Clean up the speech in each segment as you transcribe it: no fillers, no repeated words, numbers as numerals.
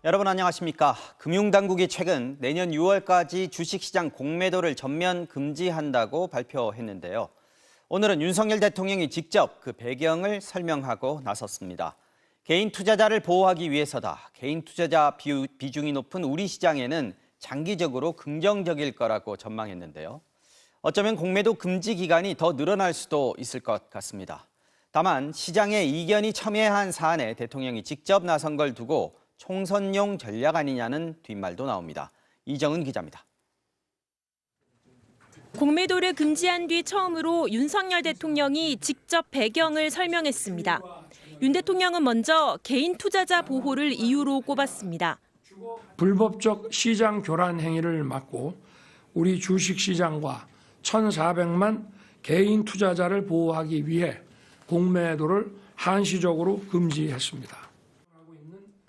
여러분 안녕하십니까? 금융당국이 최근 내년 6월까지 주식시장 공매도를 전면 금지한다고 발표했는데요. 오늘은 윤석열 대통령이 직접 그 배경을 설명하고 나섰습니다. 개인 투자자를 보호하기 위해서다. 개인 투자자 비중이 높은 우리 시장에는 장기적으로 긍정적일 거라고 전망했는데요. 어쩌면 공매도 금지 기간이 더 늘어날 수도 있을 것 같습니다. 다만 시장의 이견이 첨예한 사안에 대통령이 직접 나선 걸 두고 총선용 전략 아니냐는 뒷말도 나옵니다. 이정은 기자입니다. 공매도를 금지한 뒤 처음으로 윤석열 대통령이 직접 배경을 설명했습니다. 윤 대통령은 먼저 개인 투자자 보호를 이유로 꼽았습니다. 불법적 시장 교란 행위를 막고 우리 주식시장과 1,400만 개인 투자자를 보호하기 위해 공매도를 한시적으로 금지했습니다.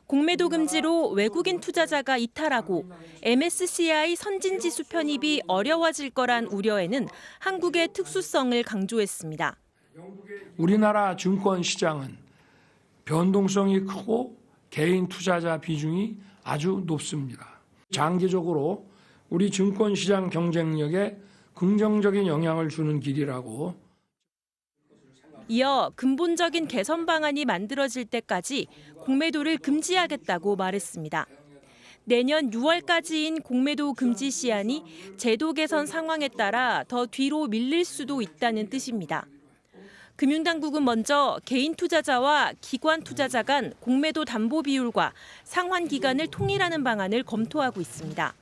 공매도 금지로 외국인 투자자가 이탈하고 MSCI 선진지수 편입이 어려워질 거란 우려에는 한국의 특수성을 강조했습니다. 우리나라 증권시장은 변동성이 크고 개인 투자자 비중이 아주 높습니다. 장기적으로 우리 증권시장 경쟁력에 긍정적인 영향을 주는 길이라고. 이어 근본적인 개선 방안이 만들어질 때까지 공매도를 금지하겠다고 말했습니다. 내년 6월까지인 공매도 금지 시한이 제도 개선 상황에 따라 더 뒤로 밀릴 수도 있다는 뜻입니다. 금융당국은 먼저 개인 투자자와 기관 투자자 간 공매도 담보 비율과 상환 기간을 통일하는 방안을 검토하고 있습니다.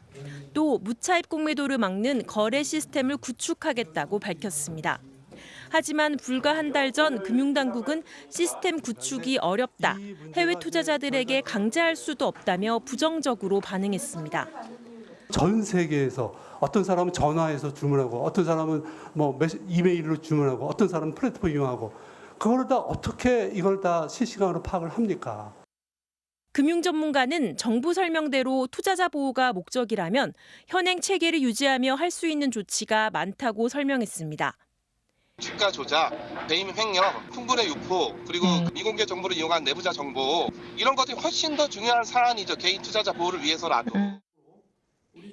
또 무차입 공매도를 막는 거래 시스템을 구축하겠다고 밝혔습니다. 하지만 불과 한 달 전 금융당국은 시스템 구축이 어렵다, 해외 투자자들에게 강제할 수도 없다며 부정적으로 반응했습니다. 전 세계에서 어떤 사람은 전화해서 주문하고 어떤 사람은 이메일로 주문하고 어떤 사람은 플랫폼 이용하고 그걸 다 어떻게 이걸 다 실시간으로 파악을 합니까? 금융 전문가는 정부 설명대로 투자자 보호가 목적이라면 현행 체계를 유지하며 할 수 있는 조치가 많다고 설명했습니다. 주가 조작, 배임 횡령, 풍분의 유포, 그리고 미공개 정보를 이용한 내부자 정보 이런 것들이 훨씬 더 중요한 사안이죠. 개인 투자자 보호를 위해서라도.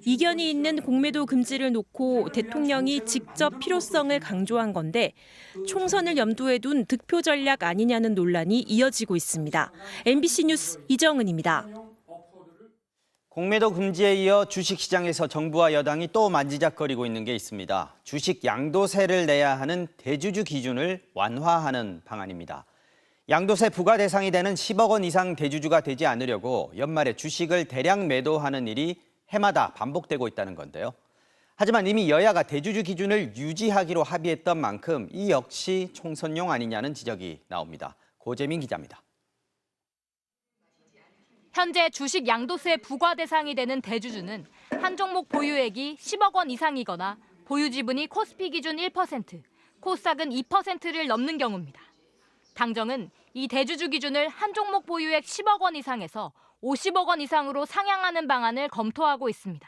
이견이 있는 공매도 금지를 놓고 대통령이 직접 필요성을 강조한 건데 총선을 염두에 둔 득표 전략 아니냐는 논란이 이어지고 있습니다. MBC 뉴스 이정은입니다. 공매도 금지에 이어 주식시장에서 정부와 여당이 또 만지작거리고 있는 게 있습니다. 주식 양도세를 내야 하는 대주주 기준을 완화하는 방안입니다. 양도세 부과 대상이 되는 10억 원 이상 대주주가 되지 않으려고 연말에 주식을 대량 매도하는 일이 해마다 반복되고 있다는 건데요. 하지만 이미 여야가 대주주 기준을 유지하기로 합의했던 만큼 이 역시 총선용 아니냐는 지적이 나옵니다. 고재민 기자입니다. 현재 주식 양도세 부과 대상이 되는 대주주는 한 종목 보유액이 10억 원 이상이거나 보유 지분이 코스피 기준 1%, 코스닥은 2%를 넘는 경우입니다. 당정은 이 대주주 기준을 한 종목 보유액 10억 원 이상에서 50억 원 이상으로 상향하는 방안을 검토하고 있습니다.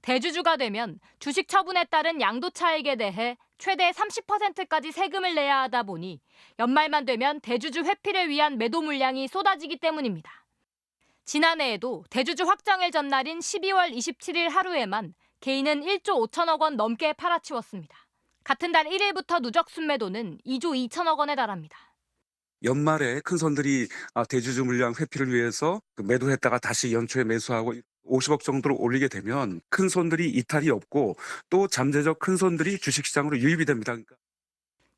대주주가 되면 주식 처분에 따른 양도 차익에 대해 최대 30%까지 세금을 내야 하다 보니 연말만 되면 대주주 회피를 위한 매도 물량이 쏟아지기 때문입니다. 지난해에도 대주주 확정일 전날인 12월 27일 하루에만 개인은 1조 5천억 원 넘게 팔아치웠습니다. 같은 달 1일부터 누적 순매도는 2조 2천억 원에 달합니다. 연말에 큰 손들이 대주주 물량 회피를 위해서 매도했다가 다시 연초에 매수하고 50억 정도로 올리게 되면 큰 손들이 이탈이 없고 또 잠재적 큰 손들이 주식시장으로 유입이 됩니다.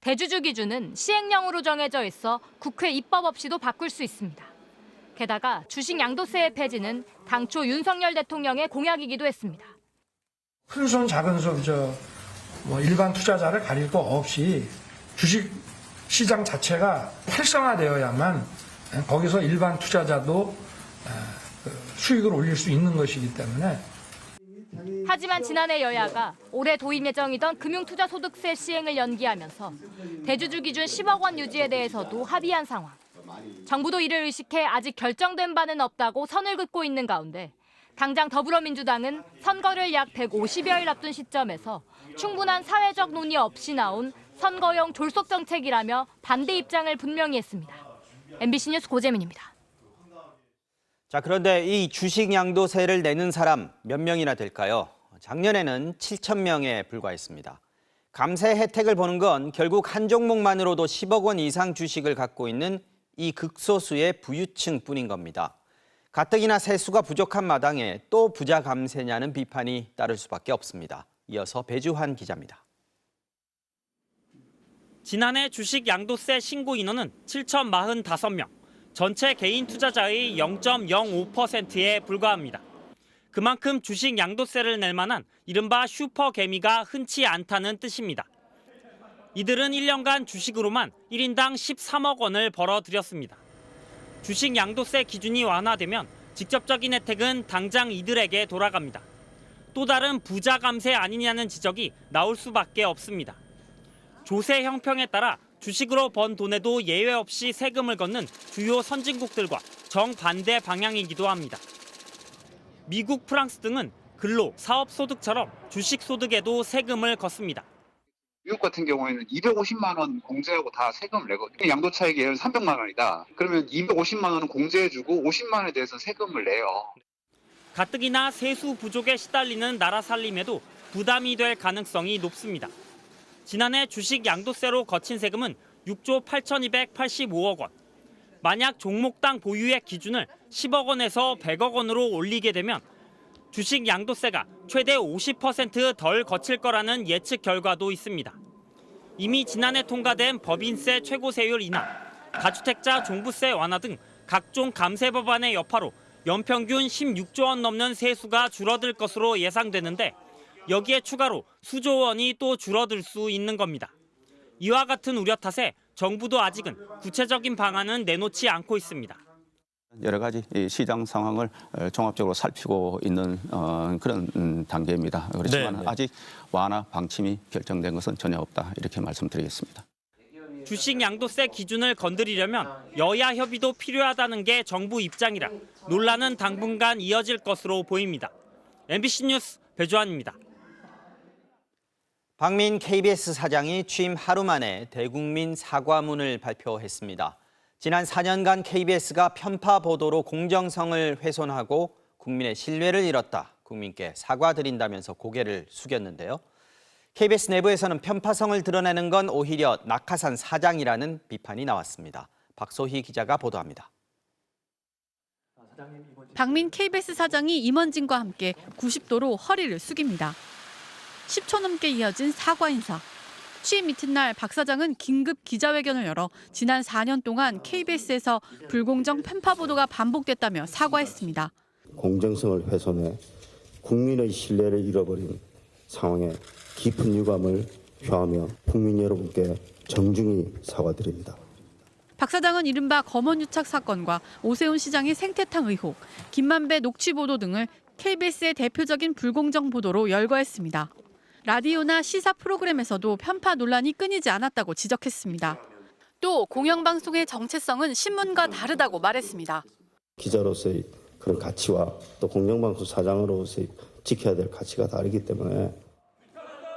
대주주 기준은 시행령으로 정해져 있어 국회 입법 없이도 바꿀 수 있습니다. 게다가 주식 양도세의 폐지는 당초 윤석열 대통령의 공약이기도 했습니다. 큰 손, 작은 손, 일반 투자자를 가릴 거 없이 주식 시장 자체가 활성화되어야만 거기서 일반 투자자도 수익을 올릴 수 있는 것이기 때문에. 하지만 지난해 여야가 올해 도입 예정이던 금융투자소득세 시행을 연기하면서 대주주 기준 10억 원 유지에 대해서도 합의한 상황. 정부도 이를 의식해 아직 결정된 바는 없다고 선을 긋고 있는 가운데 당장 더불어민주당은 선거를 약 150여일 앞둔 시점에서 충분한 사회적 논의 없이 나온 선거용 졸속 정책이라며 반대 입장을 분명히 했습니다. MBC 뉴스 고재민입니다. 자, 그런데 이 주식 양도세를 내는 사람 몇 명이나 될까요? 작년에는 7천 명에 불과했습니다. 감세 혜택을 보는 건 결국 한 종목만으로도 10억 원 이상 주식을 갖고 있는 이 극소수의 부유층뿐인 겁니다. 가뜩이나 세수가 부족한 마당에 또 부자 감세냐는 비판이 따를 수밖에 없습니다. 이어서 배주환 기자입니다. 지난해 주식 양도세 신고 인원은 7,045명, 전체 개인 투자자의 0.05%에 불과합니다. 그만큼 주식 양도세를 낼 만한 이른바 슈퍼 개미가 흔치 않다는 뜻입니다. 이들은 1년간 주식으로만 1인당 13억 원을 벌어들였습니다. 주식 양도세 기준이 완화되면 직접적인 혜택은 당장 이들에게 돌아갑니다. 또 다른 부자 감세 아니냐는 지적이 나올 수밖에 없습니다. 조세 형평에 따라 주식으로 번 돈에도 예외 없이 세금을 걷는 주요 선진국들과 정반대 방향이기도 합니다. 미국, 프랑스 등은 근로, 사업소득처럼 주식소득에도 세금을 걷습니다. 미국 같은 경우에는 250만 원 공제하고 다 세금을 내거든요. 양도 차익이 예를 들어 300만 원이다. 그러면 250만 원은 공제해주고 50만 원에 대해서 세금을 내요. 가뜩이나 세수 부족에 시달리는 나라 살림에도 부담이 될 가능성이 높습니다. 지난해 주식 양도세로 거친 세금은 6조 8,285억 원. 만약 종목당 보유액 기준을 10억 원에서 100억 원으로 올리게 되면 주식 양도세가 최대 50% 덜 거칠 거라는 예측 결과도 있습니다. 이미 지난해 통과된 법인세 최고세율 인하, 다주택자 종부세 완화 등 각종 감세 법안의 여파로 연평균 16조 원 넘는 세수가 줄어들 것으로 예상되는데 여기에 추가로 수조 원이 또 줄어들 수 있는 겁니다. 이와 같은 우려 탓에 정부도 아직은 구체적인 방안은 내놓지 않고 있습니다. 여러 가지 시장 상황을 종합적으로 살피고 있는 그런 단계입니다. 그렇지만 아직 완화 방침이 결정된 것은 전혀 없다 이렇게 말씀드리겠습니다. 주식 양도세 기준을 건드리려면 여야 협의도 필요하다는 게 정부 입장이라 논란은 당분간 이어질 것으로 보입니다. MBC 뉴스 배주환입니다. 박민 KBS 사장이 취임 하루 만에 대국민 사과문을 발표했습니다. 지난 4년간 KBS가 편파 보도로 공정성을 훼손하고 국민의 신뢰를 잃었다. 국민께 사과드린다면서 고개를 숙였는데요. KBS 내부에서는 편파성을 드러내는 건 오히려 낙하산 사장이라는 비판이 나왔습니다. 박소희 기자가 보도합니다. 박민 KBS 사장이 임원진과 함께 90도로 허리를 숙입니다. 10초 넘게 이어진 사과 인사. 취임 이튿날 박 사장은 긴급 기자회견을 열어 지난 4년 동안 KBS에서 불공정 편파 보도가 반복됐다며 사과했습니다. 공정성을 훼손해 국민의 신뢰를 잃어버린 상황에 깊은 유감을 표하며 국민 여러분께 정중히 사과드립니다. 박 사장은 이른바 검언유착 사건과 오세훈 시장의 생태탕 의혹, 김만배 녹취 보도 등을 KBS의 대표적인 불공정 보도로 열거했습니다. 라디오나 시사 프로그램에서도 편파 논란이 끊이지 않았다고 지적했습니다. 또 공영방송의 정체성은 신문과 다르다고 말했습니다. 기자로서의 그런 가치와 또 공영방송 사장으로서의 지켜야 될 가치가 다르기 때문에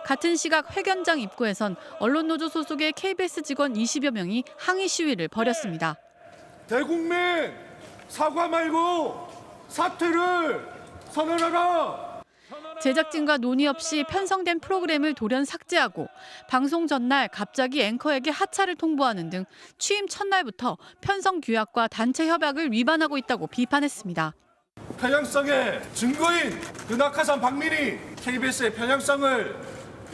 같은 시각 회견장 입구에선 언론노조 소속의 KBS 직원 20여 명이 항의 시위를 벌였습니다. 대국민 사과 말고 사퇴를 선언하라. 제작진과 논의 없이 편성된 프로그램을 돌연 삭제하고 방송 전날 갑자기 앵커에게 하차를 통보하는 등 취임 첫날부터 편성 규약과 단체 협약을 위반하고 있다고 비판했습니다. 편향성의 증거인 그 낙하산 박민이 KBS의 편향성을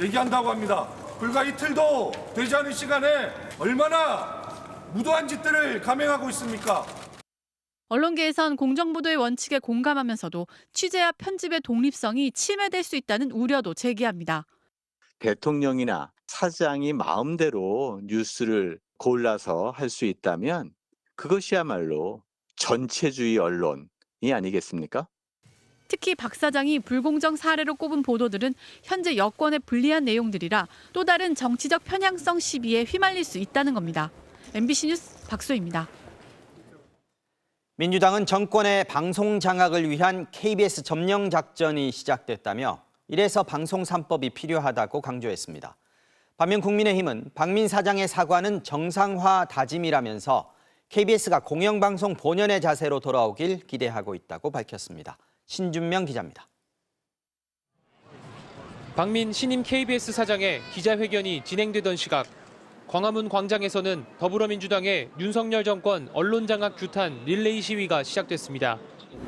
얘기한다고 합니다. 불과 이틀도 되지 않은 시간에 얼마나 무도한 짓들을 감행하고 있습니까? 언론계에선 공정보도의 원칙에 공감하면서도 취재와 편집의 독립성이 침해될 수 있다는 우려도 제기합니다. 대통령이나 사장이 마음대로 뉴스를 골라서 할 수 있다면 그것이야말로 전체주의 언론이 아니겠습니까? 특히 박 사장이 불공정 사례로 꼽은 보도들은 현재 여권에 불리한 내용들이라 또 다른 정치적 편향성 시비에 휘말릴 수 있다는 겁니다. MBC 뉴스 박소희입니다. 민주당은 정권의 방송 장악을 위한 KBS 점령 작전이 시작됐다며 이래서 방송 3법이 필요하다고 강조했습니다. 반면 국민의힘은 박민 사장의 사과는 정상화 다짐이라면서 KBS가 공영방송 본연의 자세로 돌아오길 기대하고 있다고 밝혔습니다. 신준명 기자입니다. 박민 신임 KBS 사장의 기자회견이 진행되던 시각, 광화문 광장에서는 더불어민주당의 윤석열 정권 언론장악 규탄 릴레이 시위가 시작됐습니다.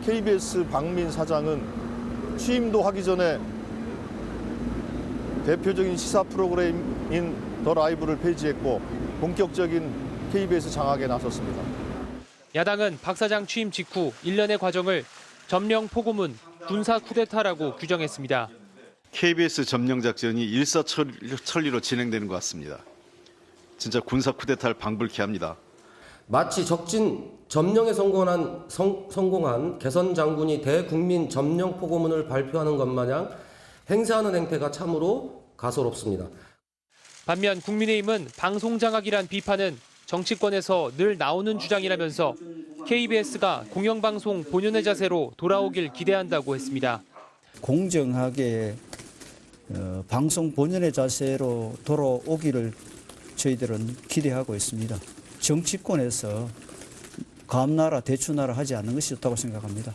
KBS 박민 사장은 취임도 하기 전에 대표적인 시사 프로그램인 더 라이브를 폐지했고 본격적인 KBS 장악에 나섰습니다. 야당은 박 사장 취임 직후 1년의 과정을 점령 포고문, 군사 쿠데타라고 규정했습니다. KBS 점령 작전이 일사천리로 진행되는 것 같습니다. 진짜 군사 쿠데타를 방불케 합니다. 마치 적진 점령에 성공한 개선 장군이 대국민 점령 포고문을 발표하는 것 마냥 행세하는 행태가 참으로 가소롭습니다. 반면 국민의힘은 방송 장악이란 비판은 정치권에서 늘 나오는 주장이라면서 KBS가 공영방송 본연의 자세로 돌아오길 기대한다고 했습니다. 공정하게 방송 본연의 자세로 돌아오기를 저희들은 기대하고 있습니다. 정치권에서 감나라 대추나라 하지 않는 것이 좋다고 생각합니다.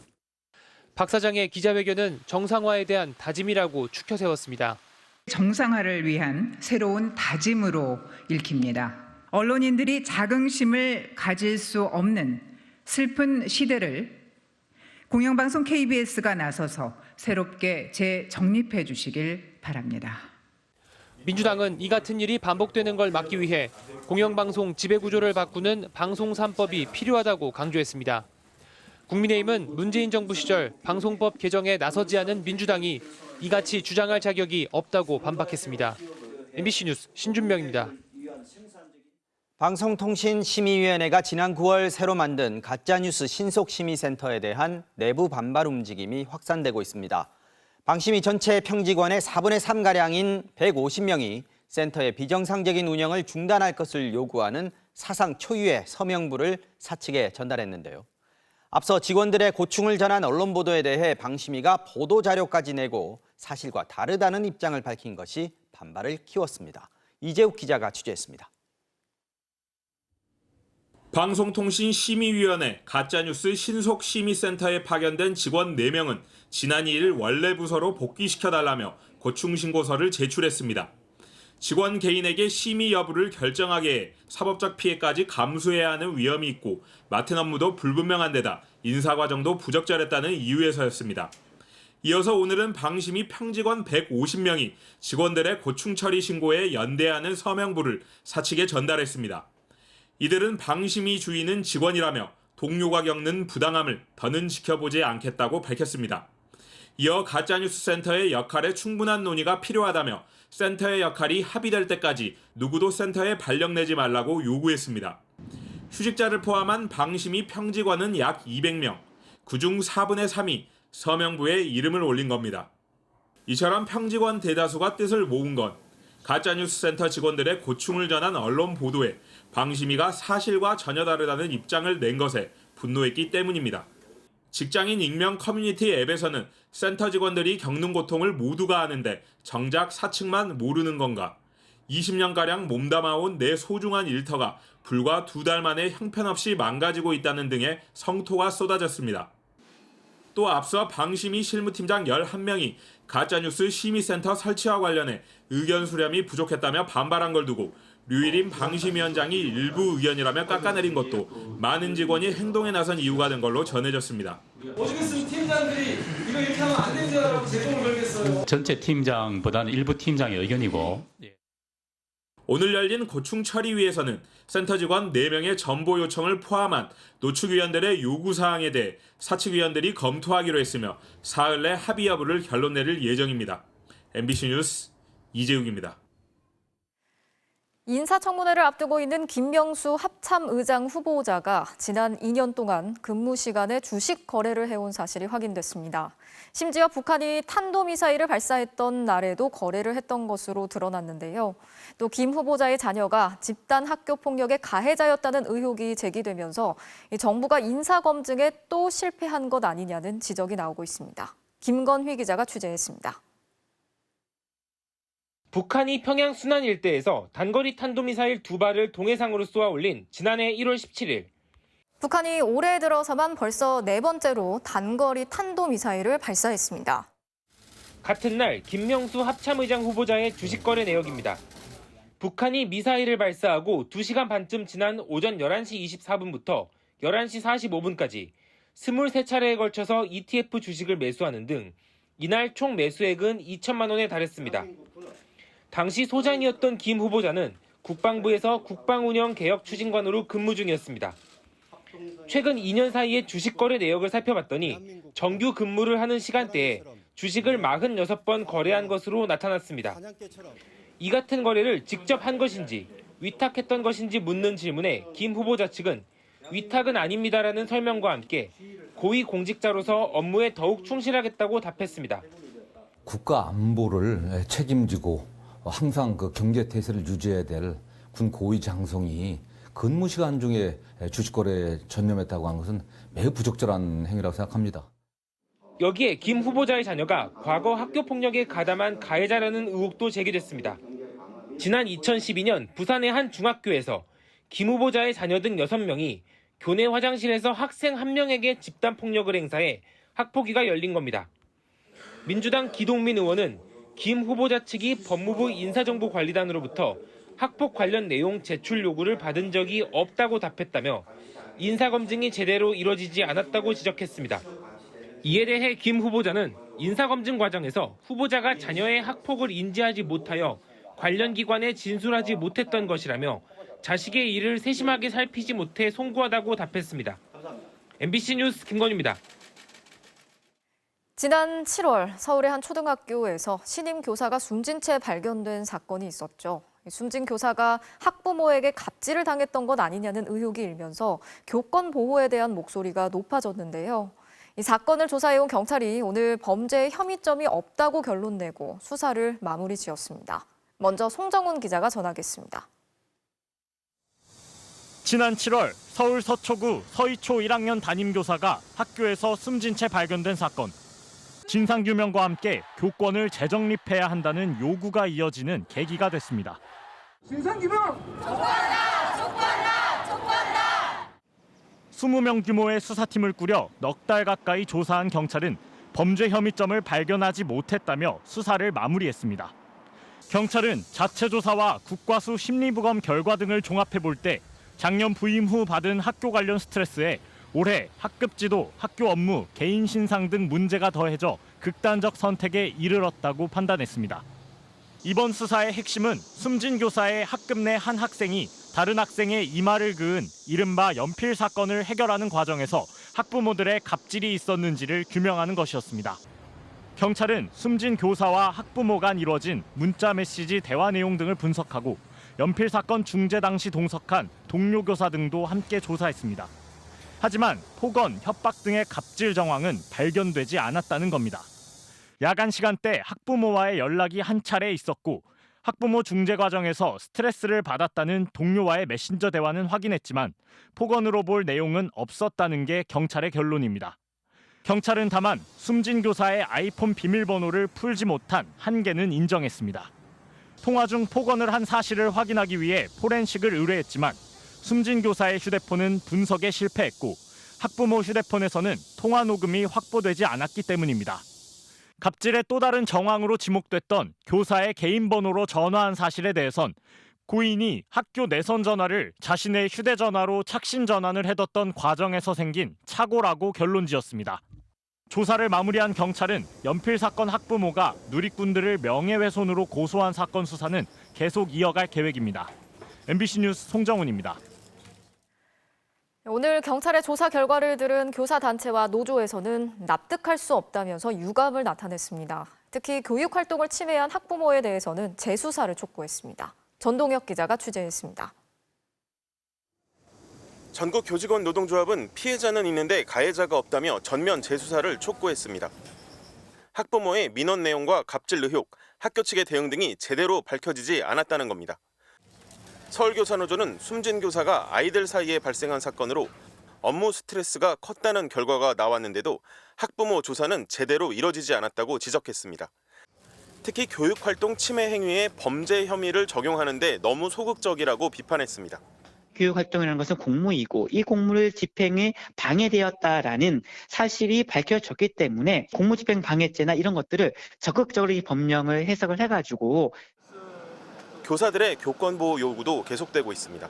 박 사장의 기자회견은 정상화에 대한 다짐이라고 추켜 세웠습니다. 정상화를 위한 새로운 다짐으로 읽힙니다. 언론인들이 자긍심을 가질 수 없는 슬픈 시대를 공영방송 KBS가 나서서 새롭게 재정립해 주시길 바랍니다. 민주당은 이 같은 일이 반복되는 걸 막기 위해 공영방송 지배구조를 바꾸는 방송 3법이 필요하다고 강조했습니다. 국민의힘은 문재인 정부 시절 방송법 개정에 나서지 않은 민주당이 이같이 주장할 자격이 없다고 반박했습니다. MBC 뉴스 신준명입니다. 방송통신심의위원회가 지난 9월 새로 만든 가짜뉴스 신속심의센터에 대한 내부 반발 움직임이 확산되고 있습니다. 방심위 전체 평직원의 4분의 3가량인 150명이 센터의 비정상적인 운영을 중단할 것을 요구하는 사상 초유의 서명부를 사측에 전달했는데요. 앞서 직원들의 고충을 전한 언론 보도에 대해 방심위가 보도자료까지 내고 사실과 다르다는 입장을 밝힌 것이 반발을 키웠습니다. 이재욱 기자가 취재했습니다. 방송통신심의위원회 가짜뉴스 신속심의센터에 파견된 직원 4명은 지난 2일 원래 부서로 복귀시켜달라며 고충신고서를 제출했습니다. 직원 개인에게 심의 여부를 결정하게 해 사법적 피해까지 감수해야 하는 위험이 있고 맡은 업무도 불분명한 데다 인사과정도 부적절했다는 이유에서였습니다. 이어서 오늘은 방심위 평직원 150명이 직원들의 고충 처리 신고에 연대하는 서명부를 사측에 전달했습니다. 이들은 방심위 주인은 직원이라며 동료가 겪는 부당함을 더는 지켜보지 않겠다고 밝혔습니다. 이어 가짜뉴스 센터의 역할에 충분한 논의가 필요하다며 센터의 역할이 합의될 때까지 누구도 센터에 발령내지 말라고 요구했습니다. 휴직자를 포함한 방심위 평직원은 약 200명, 그중 4분의 3이 서명부에 이름을 올린 겁니다. 이처럼 평직원 대다수가 뜻을 모은 건 가짜뉴스 센터 직원들의 고충을 전한 언론 보도에 방심위가 사실과 전혀 다르다는 입장을 낸 것에 분노했기 때문입니다. 직장인 익명 커뮤니티 앱에서는 센터 직원들이 겪는 고통을 모두가 아는데 정작 사측만 모르는 건가? 20년가량 몸담아온 내 소중한 일터가 불과 2달 만에 형편없이 망가지고 있다는 등의 성토가 쏟아졌습니다. 또 앞서 방심위 실무팀장 11명이 가짜뉴스 심의센터 설치와 관련해 의견 수렴이 부족했다며 반발한 걸 두고 류일임 방심위원장이 일부 의견이라며 깎아내린 것도 많은 직원이 행동에 나선 이유가 된 걸로 전해졌습니다. 오죽했으면 팀장들이 이거 이렇게 하면 안 된다라고 제동을 걸겠어요. 전체 팀장보다는 일부 팀장의 의견이고. 오늘 열린 고충 처리위에서는 센터 직원 4명의 전보 요청을 포함한 노축위원들의 요구사항에 대해 사측위원들이 검토하기로 했으며 사흘 내 합의 여부를 결론 내릴 예정입니다. MBC 뉴스 이재욱입니다. 인사청문회를 앞두고 있는 김명수 합참의장 후보자가 지난 2년 동안 근무 시간에 주식 거래를 해온 사실이 확인됐습니다. 심지어 북한이 탄도미사일을 발사했던 날에도 거래를 했던 것으로 드러났는데요. 또 김 후보자의 자녀가 집단 학교 폭력의 가해자였다는 의혹이 제기되면서 정부가 인사검증에 또 실패한 것 아니냐는 지적이 나오고 있습니다. 김건휘 기자가 취재했습니다. 북한이 평양 순안 일대에서 단거리 탄도미사일 2발을 동해상으로 쏘아 올린 지난해 1월 17일 북한이 올해 들어서만 벌써 4번째로 단거리 탄도미사일을 발사했습니다. 같은 날 김명수 합참의장 후보자의 주식거래 내역입니다. 북한이 미사일을 발사하고 2시간 반쯤 지난 오전 11시 24분부터 11시 45분까지 23차례에 걸쳐서 ETF 주식을 매수하는 등 이날 총 매수액은 2천만 원에 달했습니다. 당시 소장이었던 김 후보자는 국방부에서 국방운영개혁추진관으로 근무 중이었습니다. 최근 2년 사이의 주식거래 내역을 살펴봤더니 정규 근무를 하는 시간대에 주식을 46번 거래한 것으로 나타났습니다. 이 같은 거래를 직접 한 것인지 위탁했던 것인지 묻는 질문에 김 후보자 측은 위탁은 아닙니다라는 설명과 함께 고위공직자로서 업무에 더욱 충실하겠다고 답했습니다. 국가 안보를 책임지고 항상 그 경제 태세를 유지해야 될 군 고위 장성이 근무 시간 중에 주식 거래에 전념했다고 하는 것은 매우 부적절한 행위라고 생각합니다. 여기에 김 후보자의 자녀가 과거 학교 폭력에 가담한 가해자라는 의혹도 제기됐습니다. 지난 2012년 부산의 한 중학교에서 김 후보자의 자녀 등 6명이 교내 화장실에서 학생 1명에게 집단 폭력을 행사해 학폭위가 열린 겁니다. 민주당 기동민 의원은 김 후보자 측이 법무부 인사정보관리단으로부터 학폭 관련 내용 제출 요구를 받은 적이 없다고 답했다며 인사검증이 제대로 이뤄지지 않았다고 지적했습니다. 이에 대해 김 후보자는 인사검증 과정에서 후보자가 자녀의 학폭을 인지하지 못하여 관련 기관에 진술하지 못했던 것이라며 자식의 일을 세심하게 살피지 못해 송구하다고 답했습니다. MBC 뉴스 김건희입니다. 지난 7월 서울의 한 초등학교에서 신임 교사가 숨진 채 발견된 사건이 있었죠. 숨진 교사가 학부모에게 갑질을 당했던 것 아니냐는 의혹이 일면서 교권 보호에 대한 목소리가 높아졌는데요. 이 사건을 조사해온 경찰이 오늘 범죄의 혐의점이 없다고 결론 내고 수사를 마무리 지었습니다. 먼저 송정훈 기자가 전하겠습니다. 지난 7월 서울 서초구 서희초 1학년 담임교사가 학교에서 숨진 채 발견된 사건. 진상규명과 함께 교권을 재정립해야 한다는 요구가 이어지는 계기가 됐습니다. 진상규명! 촉구한다! 촉구한다! 촉구한다! 20명 규모의 수사팀을 꾸려 넉 달 가까이 조사한 경찰은 범죄 혐의점을 발견하지 못했다며 수사를 마무리했습니다. 경찰은 자체 조사와 국과수 심리부검 결과 등을 종합해 볼 때 작년 부임 후 받은 학교 관련 스트레스에 올해 학급 지도, 학교 업무, 개인 신상 등 문제가 더해져 극단적 선택에 이르렀다고 판단했습니다. 이번 수사의 핵심은 숨진 교사의 학급 내 한 학생이 다른 학생의 이마를 그은 이른바 연필 사건을 해결하는 과정에서 학부모들의 갑질이 있었는지를 규명하는 것이었습니다. 경찰은 숨진 교사와 학부모 간 이뤄진 문자 메시지 대화 내용 등을 분석하고 연필 사건 중재 당시 동석한 동료 교사 등도 함께 조사했습니다. 하지만 폭언, 협박 등의 갑질 정황은 발견되지 않았다는 겁니다. 야간 시간대 학부모와의 연락이 한 차례 있었고 학부모 중재 과정에서 스트레스를 받았다는 동료와의 메신저 대화는 확인했지만 폭언으로 볼 내용은 없었다는 게 경찰의 결론입니다. 경찰은 다만 숨진 교사의 아이폰 비밀번호를 풀지 못한 한계는 인정했습니다. 통화 중 폭언을 한 사실을 확인하기 위해 포렌식을 의뢰했지만 숨진 교사의 휴대폰은 분석에 실패했고 학부모 휴대폰에서는 통화 녹음이 확보되지 않았기 때문입니다. 갑질의 또 다른 정황으로 지목됐던 교사의 개인 번호로 전화한 사실에 대해선 고인이 학교 내선 전화를 자신의 휴대전화로 착신 전환을 해뒀던 과정에서 생긴 착오라고 결론지었습니다. 조사를 마무리한 경찰은 연필 사건 학부모가 누리꾼들을 명예훼손으로 고소한 사건 수사는 계속 이어갈 계획입니다. MBC 뉴스 송정훈입니다. 오늘 경찰의 조사 결과를 들은 교사단체와 노조에서는 납득할 수 없다면서 유감을 나타냈습니다. 특히 교육활동을 침해한 학부모에 대해서는 재수사를 촉구했습니다. 전동혁 기자가 취재했습니다. 전국 교직원 노동조합은 피해자는 있는데 가해자가 없다며 전면 재수사를 촉구했습니다. 학부모의 민원 내용과 갑질 의혹, 학교 측의 대응 등이 제대로 밝혀지지 않았다는 겁니다. 서울교사노조는 숨진 교사가 아이들 사이에 발생한 사건으로 업무 스트레스가 컸다는 결과가 나왔는데도 학부모 조사는 제대로 이뤄지지 않았다고 지적했습니다. 특히 교육활동 침해 행위에 범죄 혐의를 적용하는 데 너무 소극적이라고 비판했습니다. 교육활동이라는 것은 공무이고 이 공무를 집행에 방해되었다라는 사실이 밝혀졌기 때문에 공무집행 방해죄나 이런 것들을 적극적으로 이 법령을 해석을 해가지고 교사들의 교권보호 요구도 계속되고 있습니다.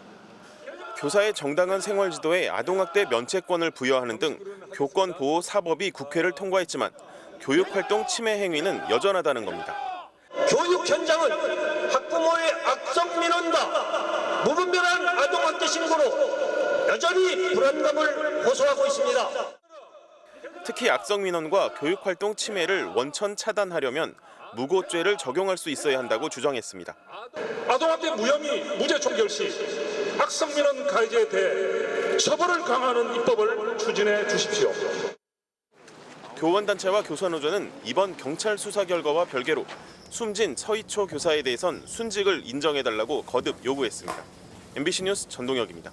교사의 정당한 생활지도에 아동학대 면책권을 부여하는 등 교권보호 사법이 국회를 통과했지만 교육활동 침해 행위는 여전하다는 겁니다. 교육 현장은 학부모의 악성 민원과 무분별한 아동학대 신고로 여전히 불안감을 호소하고 있습니다. 특히 악성 민원과 교육활동 침해를 원천 차단하려면 무고죄를 적용할 수 있어야 한다고 주장했습니다. 아동학대 무혐의 무죄 총결 시 악성 민원 가해자에 대해 처벌을 강화하는 입법을 추진해 주십시오. 교원단체와 교사노조는 이번 경찰 수사 결과와 별개로 숨진 서희초 교사에 대해선 순직을 인정해달라고 거듭 요구했습니다. MBC 뉴스 전동혁입니다.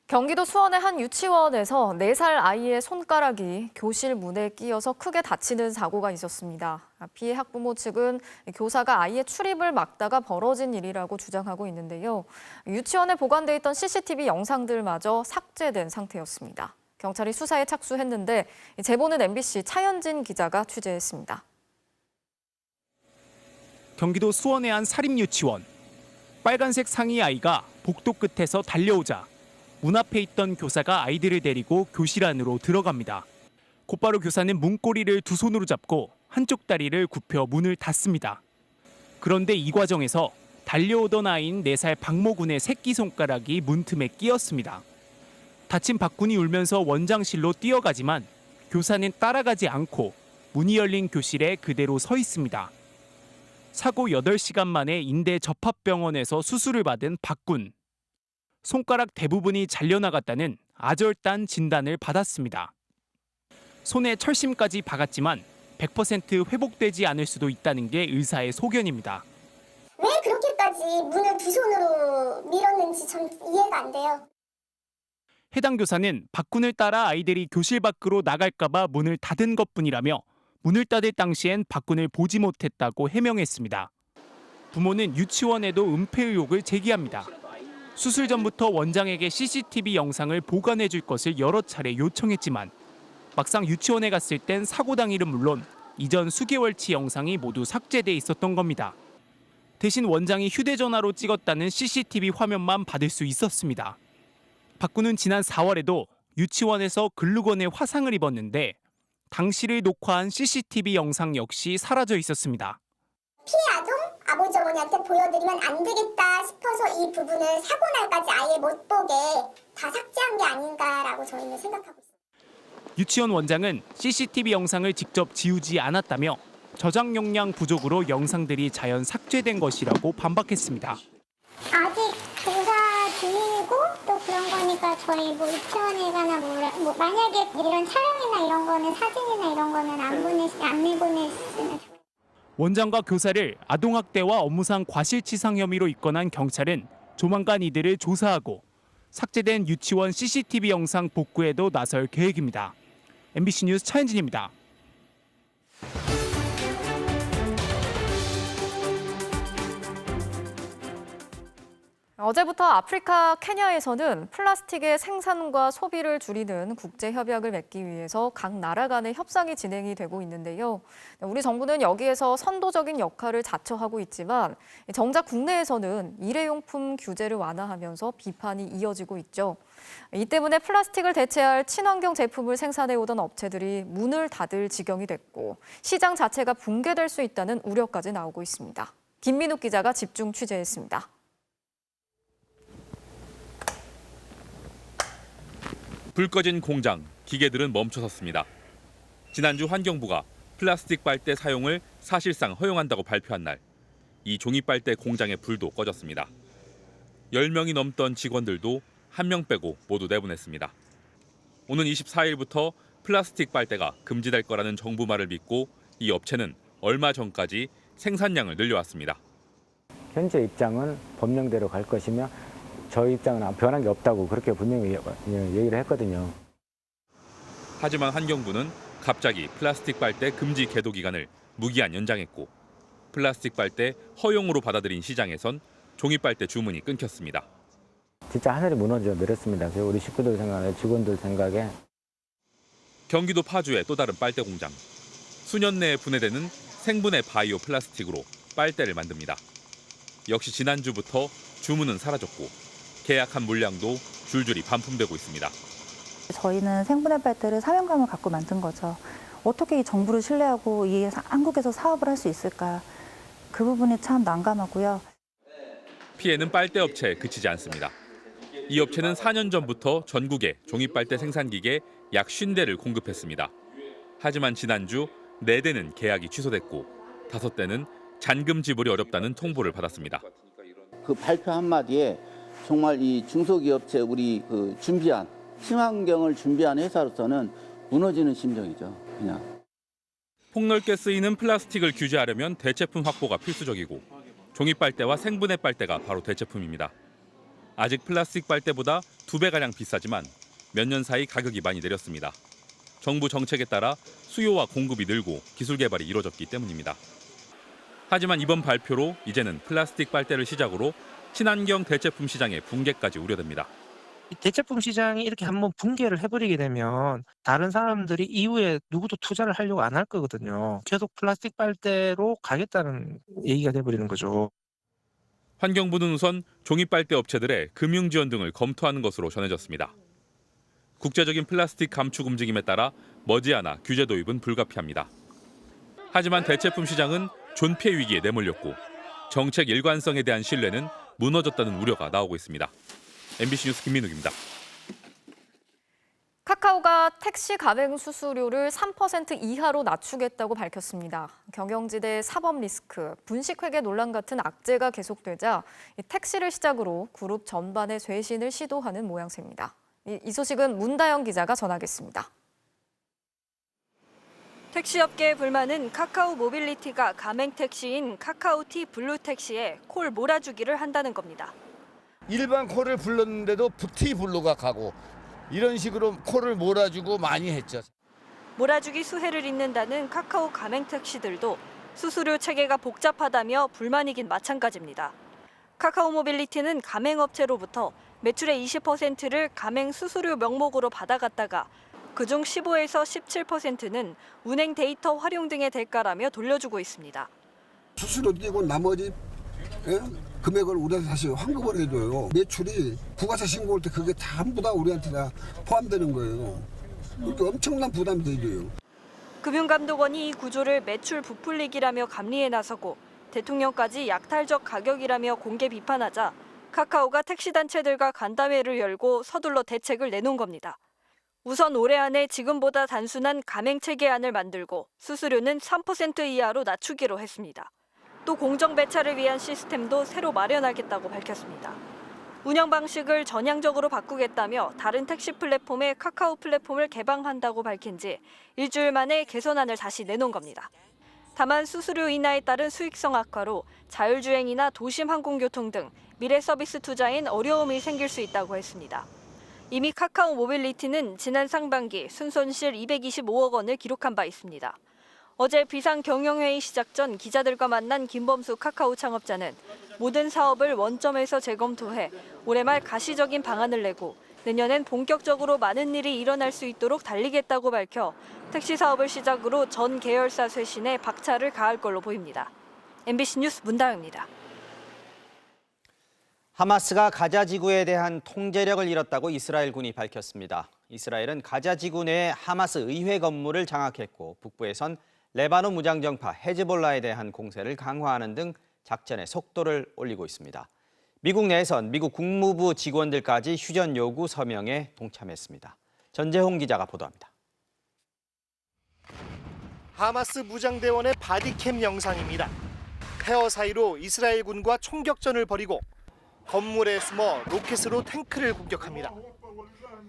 경기도 수원의 한 유치원에서 4살 아이의 손가락이 교실 문에 끼어서 크게 다치는 사고가 있었습니다. 피해 학부모 측은 교사가 아이의 출입을 막다가 벌어진 일이라고 주장하고 있는데요. 유치원에 보관돼 있던 CCTV 영상들마저 삭제된 상태였습니다. 경찰이 수사에 착수했는데 제보는 MBC 차현진 기자가 취재했습니다. 경기도 수원의 한 사립유치원. 빨간색 상의 아이가 복도 끝에서 달려오자 문 앞에 있던 교사가 아이들을 데리고 교실 안으로 들어갑니다. 곧바로 교사는 문고리를 두 손으로 잡고 한쪽 다리를 굽혀 문을 닫습니다. 그런데 이 과정에서 달려오던 아이인 4살 박모군의 새끼손가락이 문틈에 끼었습니다. 다친 박군이 울면서 원장실로 뛰어가지만 교사는 따라가지 않고 문이 열린 교실에 그대로 서 있습니다. 사고 8시간 만에 인대 접합병원에서 수술을 받은 박군. 손가락 대부분이 잘려나갔다는 아절단 진단을 받았습니다. 손에 철심까지 박았지만 100% 회복되지 않을 수도 있다는 게 의사의 소견입니다. 왜 그렇게까지 문을 두 손으로 밀었는지 전 이해가 안 돼요. 해당 교사는 박군을 따라 아이들이 교실 밖으로 나갈까 봐 문을 닫은 것뿐이라며 문을 닫을 당시엔 박군을 보지 못했다고 해명했습니다. 부모는 유치원에도 은폐 의혹을 제기합니다. 수술 전부터 원장에게 CCTV 영상을 보관해 줄 것을 여러 차례 요청했지만 막상 유치원에 갔을 땐 사고 당일은 물론 이전 수개월치 영상이 모두 삭제돼 있었던 겁니다. 대신 원장이 휴대전화로 찍었다는 CCTV 화면만 받을 수 있었습니다. 박군은 지난 4월에도 유치원에서 글루건에 화상을 입었는데 당시를 녹화한 CCTV 영상 역시 사라져 있었습니다. 피해 아동 아버지 어머니한테 보여드리면 안 되겠다 싶어서 이 부분을 사고 날까지 아예 못 보게 다 삭제한 게 아닌가라고 저희는 생각하고 있습니다. 유치원 원장은 CCTV 영상을 직접 지우지 않았다며 저장 용량 부족으로 영상들이 자연 삭제된 것이라고 반박했습니다. 아직 조사 중이고 또 그런 거니까 저희 뭐 유치원에 가나 뭐 만약에 이런 촬영이나 이런 거는 사진이나 이런 거는 안 내보냈으면 좋겠어요. 원장과 교사를 아동학대와 업무상 과실치상 혐의로 입건한 경찰은 조만간 이들을 조사하고 삭제된 유치원 CCTV 영상 복구에도 나설 계획입니다. MBC 뉴스 차현진입니다. 어제부터 아프리카 케냐에서는 플라스틱의 생산과 소비를 줄이는 국제협약을 맺기 위해서 각 나라 간의 협상이 진행이 되고 있는데요. 우리 정부는 여기에서 선도적인 역할을 자처하고 있지만 정작 국내에서는 일회용품 규제를 완화하면서 비판이 이어지고 있죠. 이 때문에 플라스틱을 대체할 친환경 제품을 생산해오던 업체들이 문을 닫을 지경이 됐고 시장 자체가 붕괴될 수 있다는 우려까지 나오고 있습니다. 김민욱 기자가 집중 취재했습니다. 불 꺼진 공장, 기계들은 멈춰섰습니다. 지난주 환경부가 플라스틱 빨대 사용을 사실상 허용한다고 발표한 날, 이 종이 빨대 공장의 불도 꺼졌습니다. 10명이 넘던 직원들도 1명 빼고 모두 내보냈습니다. 오는 24일부터 플라스틱 빨대가 금지될 거라는 정부 말을 믿고 이 업체는 얼마 전까지 생산량을 늘려왔습니다. 현재 입장은 법령대로 갈 것이며 저희 입장은 변한 게 없다고 그렇게 분명히 얘기를 했거든요. 하지만 환경부는 갑자기 플라스틱 빨대 금지 계도 기간을 무기한 연장했고 플라스틱 빨대 허용으로 받아들인 시장에선 종이 빨대 주문이 끊겼습니다. 진짜 하늘이 무너져 내렸습니다. 우리 식구들 생각에, 직원들 생각에. 경기도 파주의 또 다른 빨대 공장. 수년 내에 분해되는 생분해 바이오 플라스틱으로 빨대를 만듭니다. 역시 지난주부터 주문은 사라졌고 계약한 물량도 줄줄이 반품되고 있습니다. 저희는 생분해 빨대를 사명감을 갖고 만든 거죠. 어떻게 이 정부를 신뢰하고 한국에서 사업을 할 수 있을까. 그 부분이 참 난감하고요. 피해는 빨대 업체에 그치지 않습니다. 이 업체는 4년 전부터 전국에 종이빨대 생산기계 약 50대를 공급했습니다. 하지만 지난주 4대는 계약이 취소됐고 5대는 잔금 지불이 어렵다는 통보를 받았습니다. 그 발표 한마디에 정말 이 중소기업체 우리 준비한 친환경을 준비한 회사로서는 무너지는 심정이죠. 그냥. 폭넓게 쓰이는 플라스틱을 규제하려면 대체품 확보가 필수적이고 종이빨대와 생분해 빨대가 바로 대체품입니다. 아직 플라스틱 빨대보다 2배가량 비싸지만 몇 년 사이 가격이 많이 내렸습니다. 정부 정책에 따라 수요와 공급이 늘고 기술 개발이 이루어졌기 때문입니다. 하지만 이번 발표로 이제는 플라스틱 빨대를 시작으로 친환경 대체품 시장의 붕괴까지 우려됩니다. 대체품 시장이 이렇게 한번 붕괴를 해버리게 되면 다른 사람들이 이후에 누구도 투자를 하려고 안 할 거거든요. 계속 플라스틱 빨대로 가겠다는 얘기가 돼버리는 거죠. 환경부는 우선 종이빨대 업체들의 금융 지원 등을 검토하는 것으로 전해졌습니다. 국제적인 플라스틱 감축 움직임에 따라 머지않아 규제 도입은 불가피합니다. 하지만 대체품 시장은 존폐 위기에 내몰렸고 정책 일관성에 대한 신뢰는 무너졌다는 우려가 나오고 있습니다. MBC 뉴스 김민욱입니다. 카카오가 택시 가맹 수수료를 3% 이하로 낮추겠다고 밝혔습니다. 경영지대 사법 리스크, 분식회계 논란 같은 악재가 계속되자 택시를 시작으로 그룹 전반의 쇄신을 시도하는 모양새입니다. 이 소식은 문다영 기자가 전하겠습니다. 택시업계의 불만은 카카오 모빌리티가 가맹 택시인 카카오티 블루 택시에 콜 몰아주기를 한다는 겁니다. 일반 콜을 불렀는데도 티 블루가 가고 이런 식으로 콜을 몰아주고 많이 했죠. 몰아주기 수혜를 잇는다는 카카오 가맹 택시들도 수수료 체계가 복잡하다며 불만이긴 마찬가지입니다. 카카오 모빌리티는 가맹업체로부터 매출의 20%를 가맹 수수료 명목으로 받아갔다가 그중 15에서 17%는 운행 데이터 활용 등의 대가라며 돌려주고 있습니다. 수수료 떼고 나머지 금액을 우리한테 다시 환급을 해줘요. 매출이 부가세 신고할 때 그게 전부 다 우리한테 다 포함되는 거예요. 이렇게 엄청난 부담이 되죠. 금융감독원이 이 구조를 매출 부풀리기라며 감리에 나서고 대통령까지 약탈적 가격이라며 공개 비판하자 카카오가 택시단체들과 간담회를 열고 서둘러 대책을 내놓은 겁니다. 우선 올해 안에 지금보다 단순한 가맹체계안을 만들고 수수료는 3% 이하로 낮추기로 했습니다. 또 공정 배차를 위한 시스템도 새로 마련하겠다고 밝혔습니다. 운영 방식을 전향적으로 바꾸겠다며 다른 택시 플랫폼에 카카오 플랫폼을 개방한다고 밝힌 지 일주일 만에 개선안을 다시 내놓은 겁니다. 다만 수수료 인하에 따른 수익성 악화로 자율주행이나 도심 항공교통 등 미래 서비스 투자엔 어려움이 생길 수 있다고 했습니다. 이미 카카오 모빌리티는 지난 상반기 순손실 225억 원을 기록한 바 있습니다. 어제 비상경영회의 시작 전 기자들과 만난 김범수 카카오 창업자는 모든 사업을 원점에서 재검토해 올해 말 가시적인 방안을 내고 내년엔 본격적으로 많은 일이 일어날 수 있도록 달리겠다고 밝혀 택시 사업을 시작으로 전 계열사 쇄신에 박차를 가할 걸로 보입니다. MBC 뉴스 문다영입니다. 하마스가 가자 지구에 대한 통제력을 잃었다고 이스라엘군이 밝혔습니다. 이스라엘은 가자 지구 내 하마스 의회 건물을 장악했고 북부에선 레바논 무장정파 헤즈볼라에 대한 공세를 강화하는 등 작전의 속도를 올리고 있습니다. 미국 내에선 미국 국무부 직원들까지 휴전 요구 서명에 동참했습니다. 전재홍 기자가 보도합니다. 하마스 무장대원의 바디캠 영상입니다. 폐허 사이로 이스라엘군과 총격전을 벌이고 건물에 숨어 로켓으로 탱크를 공격합니다.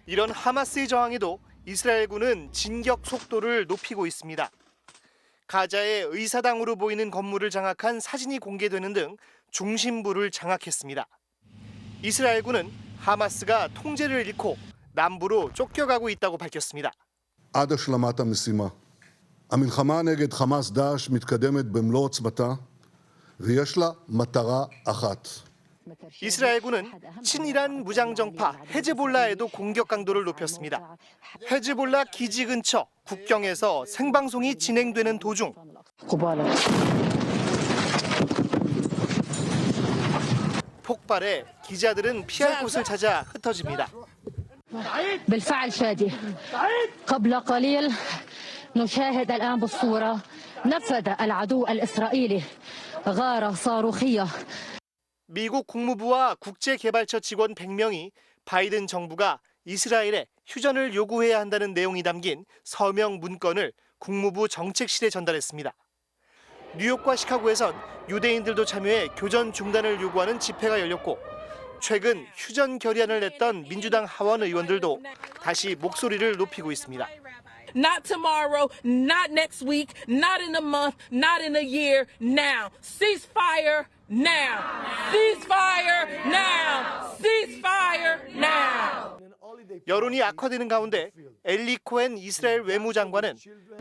이런 하마스의 저항에도 이스라엘군은 진격 속도를 높이고 있습니다. 가자의 의사당으로 보이는 건물을 장악한 사진이 공개되는 등 중심부를 장악했습니다. 이스라엘군은 하마스가 통제를 잃고 남부로 쫓겨가고 있다고 밝혔습니다. עד השלמת המשימה המלחמה נגד חמאס דאעש מתקדמת במלוא עוצמתה ויש לה מטרה אחת. 이스라엘군은 친이란 무장정파 헤즈볼라에도 공격 강도를 높였습니다. 헤즈볼라 기지 근처 국경에서 생방송이 진행되는 도중 폭발에 기자들은 피할 곳을 찾아 흩어집니다. بالفعل شادي قبل قليل نشاهد الآن بالصورة نفذ العدو الإسرائيلي غارة صاروخية. 미국 국무부와 국제개발처 직원 100명이 바이든 정부가 이스라엘에 휴전을 요구해야 한다는 내용이 담긴 서명 문건을 국무부 정책실에 전달했습니다. 뉴욕과 시카고에선 유대인들도 참여해 교전 중단을 요구하는 집회가 열렸고 최근 휴전 결의안을 냈던 민주당 하원 의원들도 다시 목소리를 높이고 있습니다. Not tomorrow, not next week, not in a month, not in a year, now. Ceasefire now. Ceasefire now. Ceasefire now. 여론이 악화되는 가운데 엘리 코헨 이스라엘 외무장관은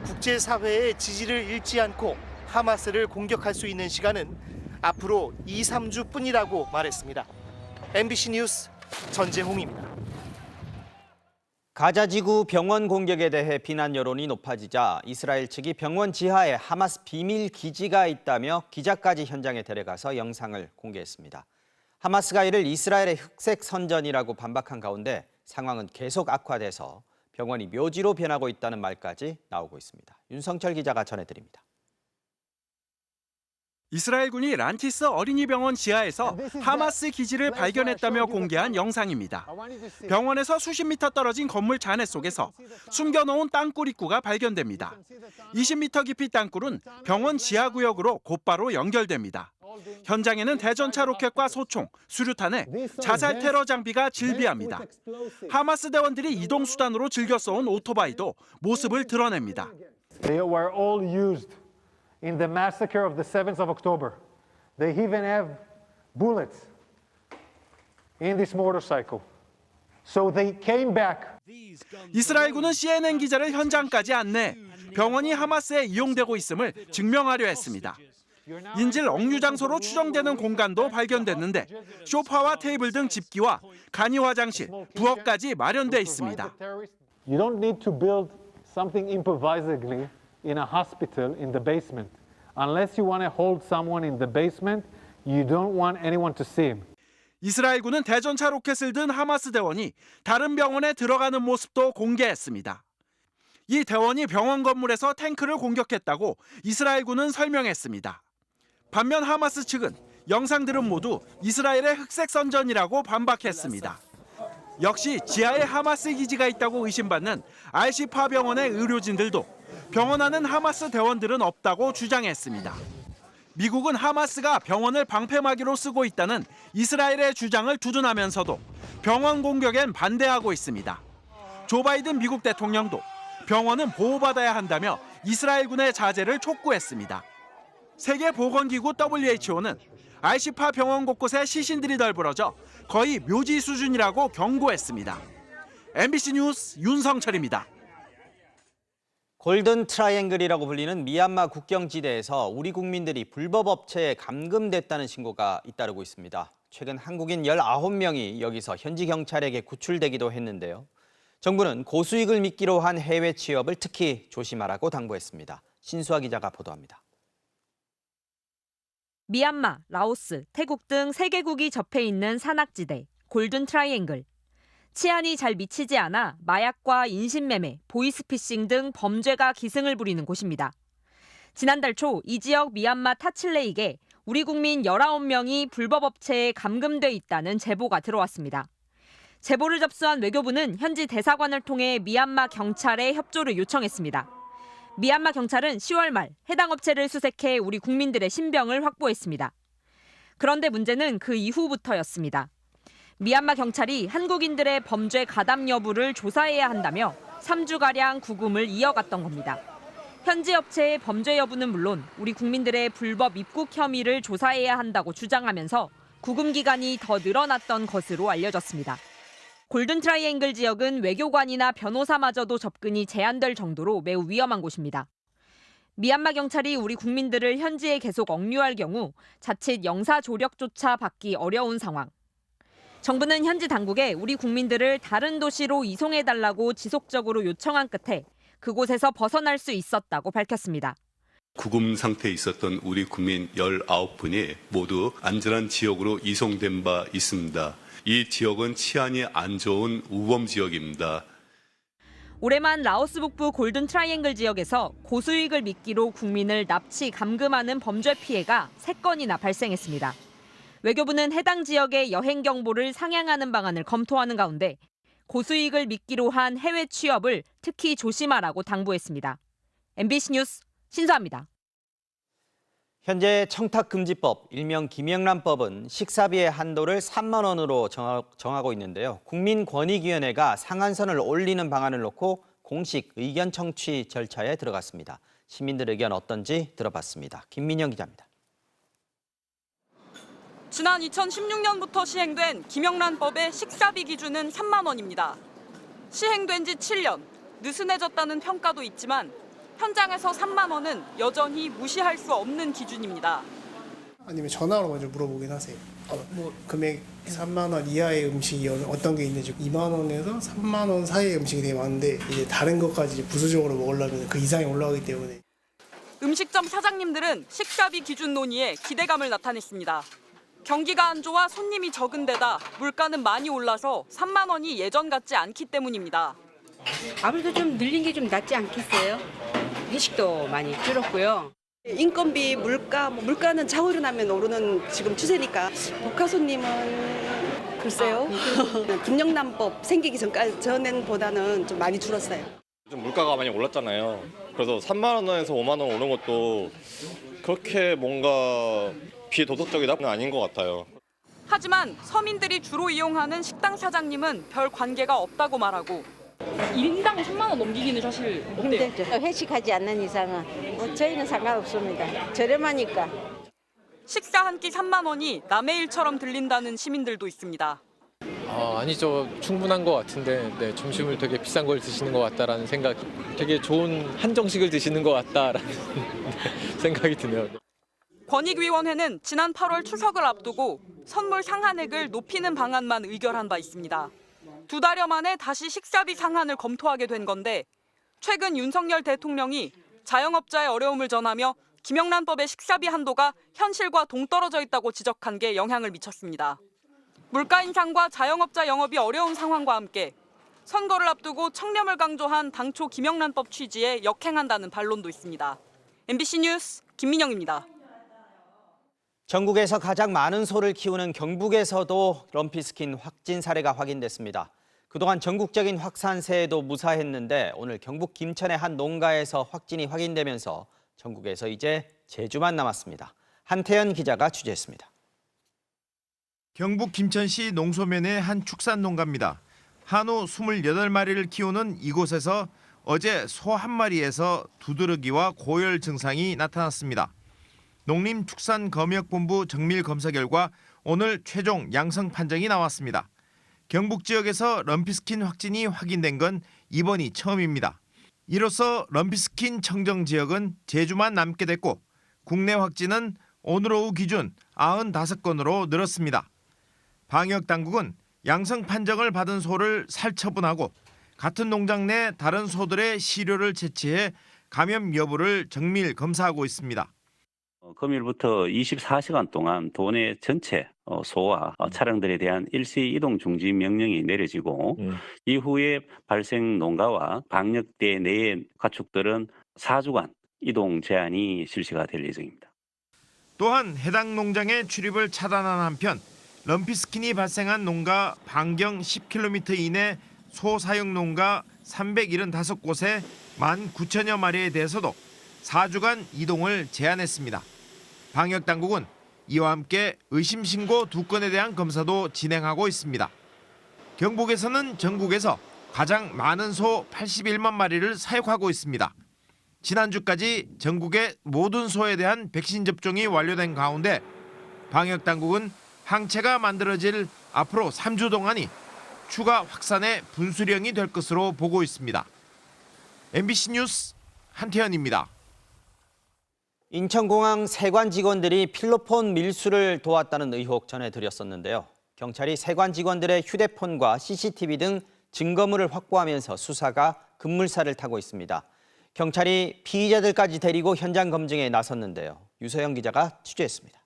국제사회의 지지를 잃지 않고 하마스를 공격할 수 있는 시간은 앞으로 2-3주뿐이라고 말했습니다. MBC 뉴스 전재홍입니다. 가자지구 병원 공격에 대해 비난 여론이 높아지자 이스라엘 측이 병원 지하에 하마스 비밀 기지가 있다며 기자까지 현장에 데려가서 영상을 공개했습니다. 하마스가 이를 이스라엘의 흑색 선전이라고 반박한 가운데 상황은 계속 악화돼서 병원이 묘지로 변하고 있다는 말까지 나오고 있습니다. 윤성철 기자가 전해드립니다. 이스라엘군이 란티스 어린이병원 지하에서 하마스 기지를 발견했다며 공개한 영상입니다. 병원에서 수십 미터 떨어진 건물 잔해 속에서 숨겨놓은 땅굴 입구가 발견됩니다. 20미터 깊이 땅굴은 병원 지하구역으로 곧바로 연결됩니다. 현장에는 대전차 로켓과 소총, 수류탄에 자살 테러 장비가 질비합니다. 하마스 대원들이 이동수단으로 즐겨 써온 오토바이도 모습을 드러냅니다. They were all used in the massacre of the 7th of October. They even have bullets in this motorcycle. So they came back. 이스라엘군은 CNN 기자를 현장까지 안내, 병원이 하마스에 이용되고 있음을 증명하려 했습니다. 인질 억류 장소로 추정되는 공간도 발견됐는데 소파와 테이블 등 집기와 간이 화장실, 부엌까지 마련돼 있습니다. You don't need to build something improvisedly in a hospital in the basement. Unless you want to hold someone in the basement, you don't want anyone to see him. 이스라엘군은 대전차 로켓을 든 하마스 대원이 다른 병원에 들어가는 모습도 공개했습니다. 이 대원이 병원 건물에서 탱크를 공격했다고 이스라엘군은 설명했습니다. 반면 하마스 측은 영상들은 모두 이스라엘의 흑색 선전이라고 반박했습니다. 역시 지하에 하마스 기지가 있다고 의심받는 알시파 병원의 의료진들도 병원 안은 하마스 대원들은 없다고 주장했습니다. 미국은 하마스가 병원을 방패막이로 쓰고 있다는 이스라엘의 주장을 두둔하면서도 병원 공격엔 반대하고 있습니다. 조 바이든 미국 대통령도 병원은 보호받아야 한다며 이스라엘군의 자제를 촉구했습니다. 세계보건기구 WHO는 알시파 병원 곳곳에 시신들이 널브러져 거의 묘지 수준이라고 경고했습니다. MBC 뉴스 윤성철입니다. 골든 트라이앵글이라고 불리는 미얀마 국경지대에서 우리 국민들이 불법 업체에 감금됐다는 신고가 잇따르고 있습니다. 최근 한국인 19명이 여기서 현지 경찰에게 구출되기도 했는데요. 정부는 고수익을 미끼로 한 해외 취업을 특히 조심하라고 당부했습니다. 신수아 기자가 보도합니다. 미얀마, 라오스, 태국 등 3개국이 접해 있는 산악지대, 골든 트라이앵글. 치안이 잘 미치지 않아 마약과 인신매매, 보이스피싱 등 범죄가 기승을 부리는 곳입니다. 지난달 초 이 지역 미얀마 타칠레이에 우리 국민 19명이 불법 업체에 감금돼 있다는 제보가 들어왔습니다. 제보를 접수한 외교부는 현지 대사관을 통해 미얀마 경찰에 협조를 요청했습니다. 미얀마 경찰은 10월 말 해당 업체를 수색해 우리 국민들의 신병을 확보했습니다. 그런데 문제는 그 이후부터였습니다. 미얀마 경찰이 한국인들의 범죄 가담 여부를 조사해야 한다며 3주가량 구금을 이어갔던 겁니다. 현지 업체의 범죄 여부는 물론 우리 국민들의 불법 입국 혐의를 조사해야 한다고 주장하면서 구금 기간이 더 늘어났던 것으로 알려졌습니다. 골든 트라이앵글 지역은 외교관이나 변호사마저도 접근이 제한될 정도로 매우 위험한 곳입니다. 미얀마 경찰이 우리 국민들을 현지에 계속 억류할 경우 자칫 영사 조력조차 받기 어려운 상황. 정부는 현지 당국에 우리 국민들을 다른 도시로 이송해달라고 지속적으로 요청한 끝에 그곳에서 벗어날 수 있었다고 밝혔습니다. 구금 상태에 있었던 우리 국민 19분이 모두 안전한 지역으로 이송된 바 있습니다. 이 지역은 치안이 안 좋은 우범 지역입니다. 올해만 라오스 북부 골든 트라이앵글 지역에서 고수익을 미끼로 국민을 납치, 감금하는 범죄 피해가 3건이나 발생했습니다. 외교부는 해당 지역의 여행 경보를 상향하는 방안을 검토하는 가운데 고수익을 미끼로 한 해외 취업을 특히 조심하라고 당부했습니다. MBC 뉴스 신수아입니다. 현재 청탁금지법, 일명 김영란법은 식사비의 한도를 3만 원으로 정하고 있는데요. 국민권익위원회가 상한선을 올리는 방안을 놓고 공식 의견 청취 절차에 들어갔습니다. 시민들 의견 어떤지 들어봤습니다. 김민영 기자입니다. 지난 2016년부터 시행된 김영란법의 식사비 기준은 3만 원입니다. 시행된 지 7년, 느슨해졌다는 평가도 있지만 현장에서 3만 원은 여전히 무시할 수 없는 기준입니다. 아니면 전화로 먼저 물어보긴 하세요. 뭐 금액 3만 원 이하의 음식이 어떤 게 있는지. 2만 원에서 3만 원 사이의 음식이 되게 많은데 이제 다른 것까지 부수적으로 먹으려면 그 이상이 올라가기 때문에. 음식점 사장님들은 식사비 기준 논의에 기대감을 나타냈습니다. 경기가 안 좋아 손님이 적은 데다 물가는 많이 올라서 3만 원이 예전 같지 않기 때문입니다. 아무래도 좀 늘린 게 좀 낫지 않겠어요? 회식도 많이 줄었고요. 인건비, 물가는 차오르 나면 오르는 지금 추세니까 복화 손님은 글쎄요. 김영란법 생기기 전보다는 좀 많이 줄었어요. 좀 물가가 많이 올랐잖아요. 그래서 3만 원에서 5만 원 오른 것도 그렇게 뭔가 비도덕적이다는 아닌 것 같아요. 하지만 서민들이 주로 이용하는 식당 사장님은 별 관계가 없다고 말하고 1인당 3만 원 넘기기는 사실 어때요? 힘들죠. 회식하지 않는 이상은 뭐 저희는 상관없습니다. 저렴하니까. 식사 한 끼 3만 원이 남의 일처럼 들린다는 시민들도 있습니다. 아니죠. 충분한 것 같은데 네, 점심을 되게 비싼 걸 드시는 것 같다라는 생각, 되게 좋은 한정식을 드시는 것 같다라는 생각이 드네요. 권익위원회는 지난 8월 추석을 앞두고 선물 상한액을 높이는 방안만 의결한 바 있습니다. 2달여 만에 다시 식사비 상한을 검토하게 된 건데 최근 윤석열 대통령이 자영업자의 어려움을 전하며 김영란법의 식사비 한도가 현실과 동떨어져 있다고 지적한 게 영향을 미쳤습니다. 물가 인상과 자영업자 영업이 어려운 상황과 함께 선거를 앞두고 청렴을 강조한 당초 김영란법 취지에 역행한다는 반론도 있습니다. MBC 뉴스 김민영입니다. 전국에서 가장 많은 소를 키우는 경북에서도 럼피스킨 확진 사례가 확인됐습니다. 그동안 전국적인 확산세에도 무사했는데 오늘 경북 김천의 한 농가에서 확진이 확인되면서 전국에서 이제 제주만 남았습니다. 한태연 기자가 취재했습니다. 경북 김천시 농소면의 한 축산 농가입니다. 한우 28마리를 키우는 이곳에서 어제 소 1마리에서 두드러기와 고열 증상이 나타났습니다. 농림축산검역본부 정밀 검사 결과 오늘 최종 양성 판정이 나왔습니다. 경북 지역에서 럼피스킨 확진이 확인된 건 이번이 처음입니다. 이로써 럼피스킨 청정 지역은 제주만 남게 됐고 국내 확진은 오늘 오후 기준 95건으로 늘었습니다. 방역당국은 양성 판정을 받은 소를 살처분하고 같은 농장 내 다른 소들의 시료를 채취해 감염 여부를 정밀 검사하고 있습니다. 금요일부터 24시간 동안 도내 전체 소와 차량들에 대한 일시 이동 중지 명령이 내려지고 이후에 발생 농가와 방역대 내의 가축들은 4주간 이동 제한이 실시가 될 예정입니다. 또한 해당 농장의 출입을 차단한 한편 럼피스킨이 발생한 농가 반경 10km 이내 소 사육 농가 375곳에 19,000여 마리에 대해서도 4주간 이동을 제한했습니다. 방역당국은 이와 함께 의심신고 2건에 대한 검사도 진행하고 있습니다. 경북에서는 전국에서 가장 많은 소 81만 마리를 사육하고 있습니다. 지난주까지 전국의 모든 소에 대한 백신 접종이 완료된 가운데 방역당국은 항체가 만들어질 앞으로 3주 동안이 추가 확산의 분수령이 될 것으로 보고 있습니다. MBC 뉴스 한태현입니다. 인천공항 세관 직원들이 필로폰 밀수를 도왔다는 의혹 전해드렸었는데요. 경찰이 세관 직원들의 휴대폰과 CCTV 등 증거물을 확보하면서 수사가 급물살을 타고 있습니다. 경찰이 피의자들까지 데리고 현장 검증에 나섰는데요. 유서영 기자가 취재했습니다.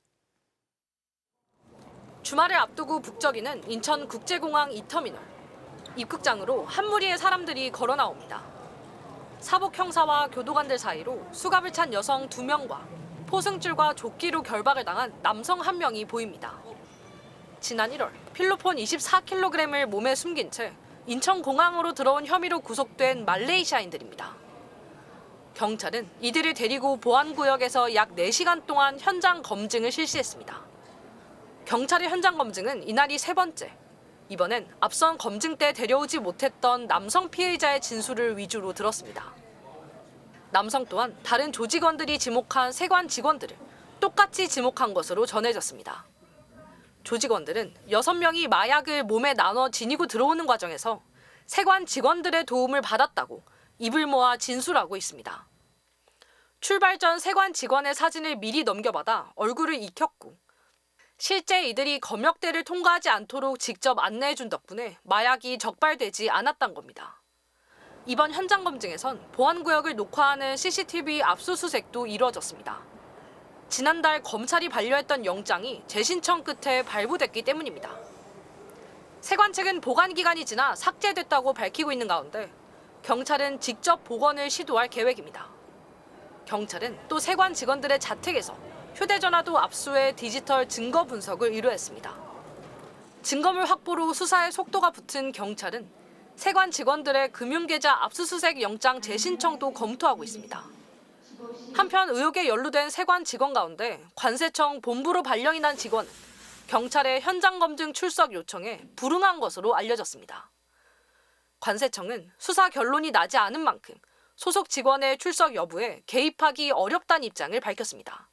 주말을 앞두고 북적이는 인천국제공항 2터미널. 입국장으로 한 무리의 사람들이 걸어 나옵니다. 사복 형사와 교도관들 사이로 수갑을 찬 여성 2명과 포승줄과 조끼로 결박을 당한 남성 1명이 보입니다. 지난 1월 필로폰 24kg을 몸에 숨긴 채 인천공항으로 들어온 혐의로 구속된 말레이시아인들입니다. 경찰은 이들을 데리고 보안구역에서 약 4시간 동안 현장 검증을 실시했습니다. 경찰의 현장 검증은 이날이 3번째. 이번엔 앞선 검증 때 데려오지 못했던 남성 피해자의 진술을 위주로 들었습니다. 남성 또한 다른 조직원들이 지목한 세관 직원들을 똑같이 지목한 것으로 전해졌습니다. 조직원들은 6명이 마약을 몸에 나눠 지니고 들어오는 과정에서 세관 직원들의 도움을 받았다고 입을 모아 진술하고 있습니다. 출발 전 세관 직원의 사진을 미리 넘겨받아 얼굴을 익혔고 실제 이들이 검역대를 통과하지 않도록 직접 안내해준 덕분에 마약이 적발되지 않았던 겁니다. 이번 현장 검증에선 보안구역을 녹화하는 CCTV 압수수색도 이루어졌습니다. 지난달 검찰이 반려했던 영장이 재신청 끝에 발부됐기 때문입니다. 세관 측은 보관 기간이 지나 삭제됐다고 밝히고 있는 가운데 경찰은 직접 복원을 시도할 계획입니다. 경찰은 또 세관 직원들의 자택에서 휴대전화도 압수해 디지털 증거 분석을 의뢰했습니다. 증거물 확보로 수사에 속도가 붙은 경찰은 세관 직원들의 금융계좌 압수수색 영장 재신청도 검토하고 있습니다. 한편 의혹에 연루된 세관 직원 가운데 관세청 본부로 발령이 난 직원은 경찰의 현장 검증 출석 요청에 불응한 것으로 알려졌습니다. 관세청은 수사 결론이 나지 않은 만큼 소속 직원의 출석 여부에 개입하기 어렵다는 입장을 밝혔습니다.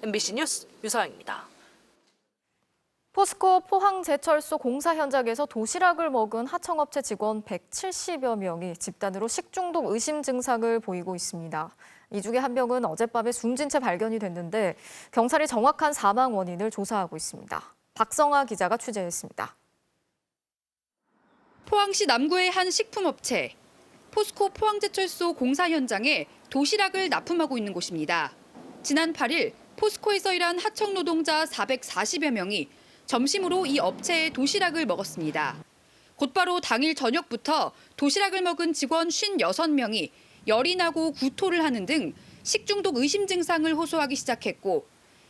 MBC 뉴스 유서영입니다. 포스코 포항제철소 공사 현장에서 도시락을 먹은 하청업체 직원 170여 명이 집단으로 식중독 의심 증상을 보이고 있습니다. 이 중에 한 명은 어젯밤에 숨진 채 발견이 됐는데 경찰이 정확한 사망 원인을 조사하고 있습니다. 박성아 기자가 취재했습니다. 포항시 남구의 한 식품업체. 포스코 포항제철소 공사 현장에 도시락을 납품하고 있는 곳입니다. 지난 8일 포스코에서 일한 하청 노동자 440여 명이 점심으로 이 업체의 도시락을 먹었습니다. 곧바로 당일 저녁부터 도시락을 먹은 직원 56명이 열이 나고 구토를 하는 등 식중독 의심 증상을 호소하기 시작했고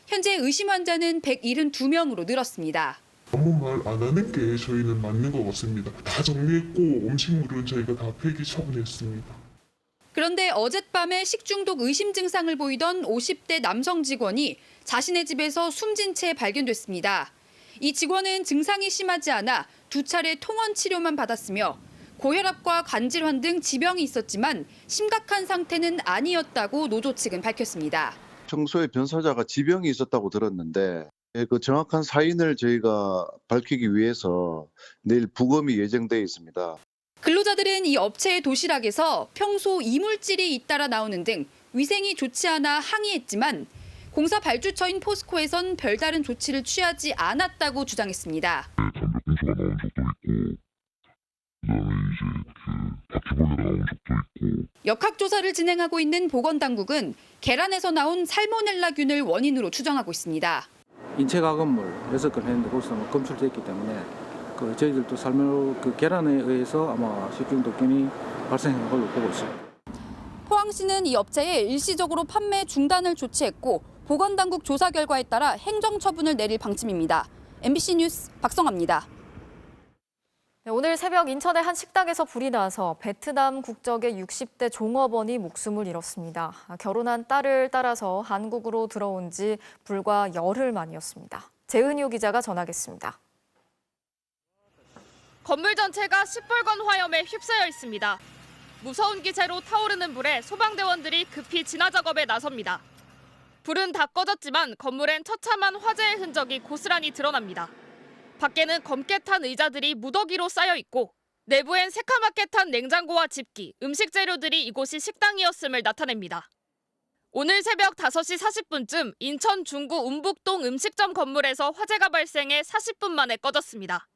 현재 의심 환자는 172명으로 늘었습니다. 아무 말 안 하는 게 저희는 맞는 것 같습니다. 다 정리했고 음식물은 저희가 다 폐기 처분했습니다. 그런데 어젯밤에 식중독 의심 증상을 보이던 50대 남성 직원이 자신의 집에서 숨진 채 발견됐습니다. 이 직원은 증상이 심하지 않아 2차례 통원 치료만 받았으며 고혈압과 관질환 등 지병이 있었지만 심각한 상태는 아니었다고 노조 측은 밝혔습니다. 평소에 변사자가 지병이 있었다고 들었는데 그 정확한 사인을 저희가 밝히기 위해서 내일 부검이 예정돼 있습니다. 근로자들은 이 업체의 도시락에서 평소 이물질이 잇따라 나오는 등 위생이 좋지 않아 항의했지만 공사 발주처인 포스코에선 별다른 조치를 취하지 않았다고 주장했습니다. 담배꽁초가 나온 적도 있고 그다음에 이제 바퀴벌레가 나온 적도 있고. 역학조사를 진행하고 있는 보건당국은 계란에서 나온 살모넬라균을 원인으로 추정하고 있습니다. 인체 가건물 6건 했는데 거기서 검출됐기 때문에 저희들도 계란에 의해서 아마 식중독균이 발생한 걸로 보고 있습니다. 포항시는 이 업체에 일시적으로 판매 중단을 조치했고 보건당국 조사 결과에 따라 행정처분을 내릴 방침입니다. MBC 뉴스 박성아입니다. 오늘 새벽 인천의 한 식당에서 불이 나서 베트남 국적의 60대 종업원이 목숨을 잃었습니다. 결혼한 딸을 따라서 한국으로 들어온 지 불과 열흘 만이었습니다. 재은유 기자가 전하겠습니다. 건물 전체가 시뻘건 화염에 휩싸여 있습니다. 무서운 기세로 타오르는 불에 소방대원들이 급히 진화 작업에 나섭니다. 불은 다 꺼졌지만 건물엔 처참한 화재의 흔적이 고스란히 드러납니다. 밖에는 검게 탄 의자들이 무더기로 쌓여 있고 내부엔 새카맣게 탄 냉장고와 집기, 음식 재료들이 이곳이 식당이었음을 나타냅니다. 오늘 새벽 5시 40분쯤 인천 중구 운북동 음식점 건물에서 화재가 발생해 40분 만에 꺼졌습니다.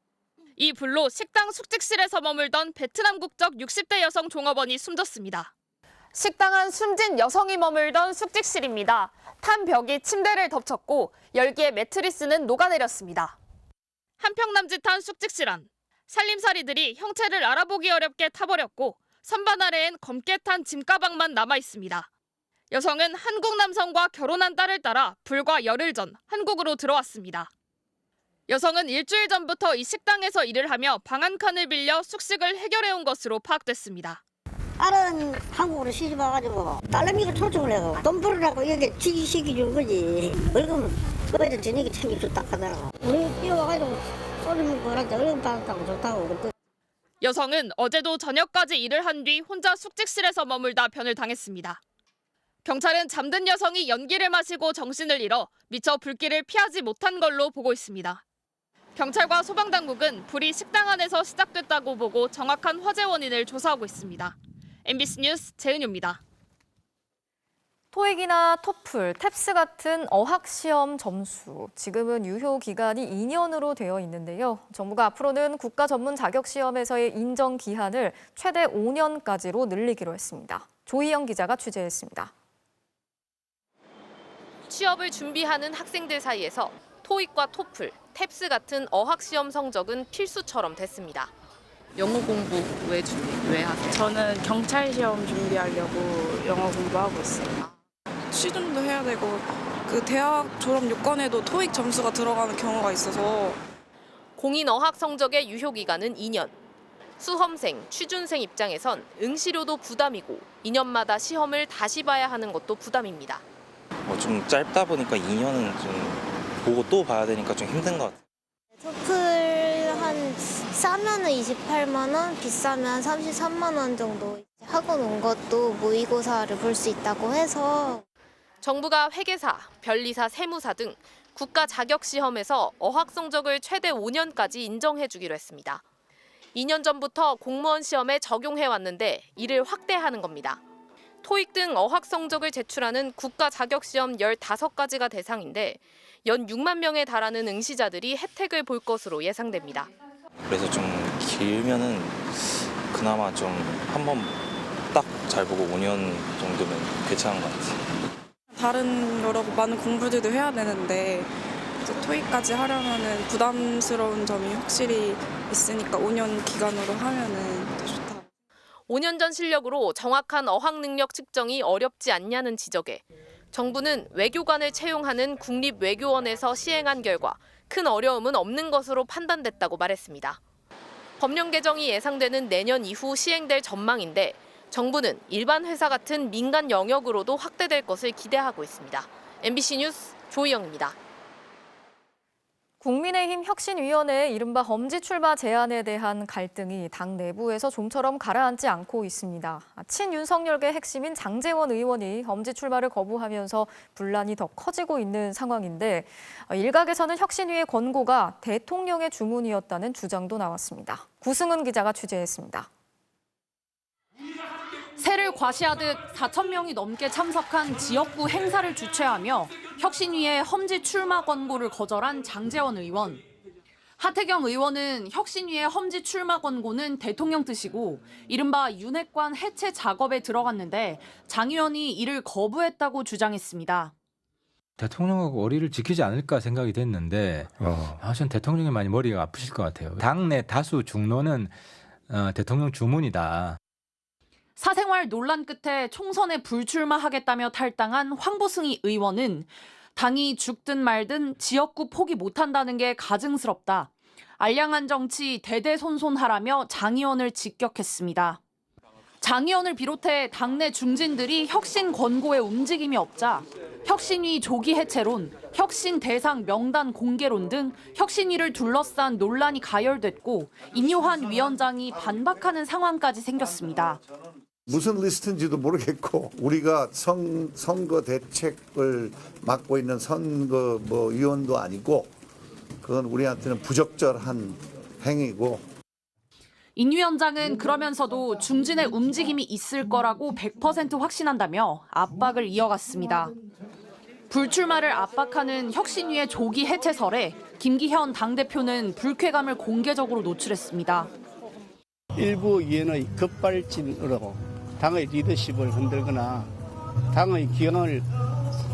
이 불로 식당 숙직실에서 머물던 베트남 국적 60대 여성 종업원이 숨졌습니다. 식당 안 숨진 여성이 머물던 숙직실입니다. 탄 벽이 침대를 덮쳤고 열기에 매트리스는 녹아내렸습니다. 한평 남짓한 숙직실 안. 살림살이들이 형체를 알아보기 어렵게 타버렸고 선반 아래엔 검게 탄 짐가방만 남아 있습니다. 여성은 한국 남성과 결혼한 딸을 따라 불과 열흘 전 한국으로 들어왔습니다. 여성은 일주일 전부터 이 식당에서 일을 하며 방 한 칸을 빌려 숙식을 해결해온 것으로 파악됐습니다. 딸은 한국으로 시집 와가지고 딸내미가 초청을 해서 돈 벌으라고 이렇게 지시켜준 거지. 월급 어제 저녁에 챙겨줬다 하더라고. 우리 뛰어와가지고 소리 먹고 그랬지. 월급 받았다고 좋다고. 여성은 어제도 저녁까지 일을 한 뒤 혼자 숙직실에서 머물다 변을 당했습니다. 경찰은 잠든 여성이 연기를 마시고 정신을 잃어 미처 불길을 피하지 못한 걸로 보고 있습니다. 경찰과 소방당국은 불이 식당 안에서 시작됐다고 보고 정확한 화재 원인을 조사하고 있습니다. MBC 뉴스 재은유입니다. 토익이나 토플, 탭스 같은 어학시험 점수, 지금은 유효 기간이 2년으로 되어 있는데요. 정부가 앞으로는 국가 전문 자격시험에서의 인정 기한을 최대 5년까지로 늘리기로 했습니다. 조희영 기자가 취재했습니다. 취업을 준비하는 학생들 사이에서 토익과 토플, 탭스 같은 어학시험 성적은 필수처럼 됐습니다. 영어 공부 왜 하세요? 저는 경찰 시험 준비하려고 영어 공부하고 있어요. 취준도 해야 되고 그 대학 졸업 요건에도 토익 점수가 들어가는 경우가 있어서 공인 어학 성적의 유효 기간은 2년. 수험생, 취준생 입장에선 응시료도 부담이고 2년마다 시험을 다시 봐야 하는 것도 부담입니다. 좀 짧다 보니까 2년은 좀 보고 또 봐야 되니까 좀 힘든 것 같아요. 토플 한 싸면은 28만 원, 비싸면 33만 원 정도. 학원 온 것도 모의고사를 볼 수 있다고 해서. 정부가 회계사, 변리사, 세무사 등 국가 자격 시험에서 어학 성적을 최대 5년까지 인정해 주기로 했습니다. 2년 전부터 공무원 시험에 적용해 왔는데 이를 확대하는 겁니다. 토익 등 어학 성적을 제출하는 국가 자격 시험 15가지가 대상인데 연 6만 명에 달하는 응시자들이 혜택을 볼 것으로 예상됩니다. 그래서 좀 길면은 그나마 좀 한 번 딱 잘 보고 5년 정도면 괜찮은 것 같아요. 다른 여러 많은 공부들도 해야 되는데 이제 토익까지 하려면은 부담스러운 점이 확실히 있으니까 5년 기간으로 하면은 더 좋다. 5년 전 실력으로 정확한 어학 능력 측정이 어렵지 않냐는 지적에 정부는 외교관을 채용하는 국립외교원에서 시행한 결과 큰 어려움은 없는 것으로 판단됐다고 말했습니다. 법령 개정이 예상되는 내년 이후 시행될 전망인데 정부는 일반 회사 같은 민간 영역으로도 확대될 것을 기대하고 있습니다. MBC 뉴스 조희영입니다. 국민의힘 혁신위원회의 이른바 험지 출마 제안에 대한 갈등이 당 내부에서 좀처럼 가라앉지 않고 있습니다. 친윤석열계 핵심인 장제원 의원이 험지 출마를 거부하면서 분란이 더 커지고 있는 상황인데 일각에서는 혁신위의 권고가 대통령의 주문이었다는 주장도 나왔습니다. 구승은 기자가 취재했습니다. 새를 과시하듯 4천 명이 넘게 참석한 지역구 행사를 주최하며 혁신위의 험지 출마 권고를 거절한 장제원 의원. 하태경 의원은 혁신위의 험지 출마 권고는 대통령 뜻이고 이른바 윤핵관 해체 작업에 들어갔는데 장 의원이 이를 거부했다고 주장했습니다. 대통령하고 어리를 지키지 않을까 생각이 됐는데 전 대통령이 많이 머리가 아프실 것 같아요. 당내 다수 중론은 대통령 주문이다. 사생활 논란 끝에 총선에 불출마하겠다며 탈당한 황보승희 의원은 당이 죽든 말든 지역구 포기 못한다는 게 가증스럽다. 알량한 정치 대대손손하라며 장 의원을 직격했습니다. 장 의원을 비롯해 당내 중진들이 혁신 권고에 움직임이 없자 혁신위 조기 해체론, 혁신 대상 명단 공개론 등 혁신위를 둘러싼 논란이 가열됐고 인요한 위원장이 반박하는 상황까지 생겼습니다. 무슨 리스트인지도 모르겠고 우리가 선거 대책을 맡고 있는 선거 위원도 아니고 그건 우리한테는 부적절한 행위고. 인 위원장은 그러면서도 중진의 움직임이 있을 거라고 100% 확신한다며 압박을 이어갔습니다. 불출마를 압박하는 혁신위의 조기 해체설에 김기현 당대표는 불쾌감을 공개적으로 노출했습니다. 일부 위원의 급발진으로 당의 리더십을 흔들거나 당의 기강을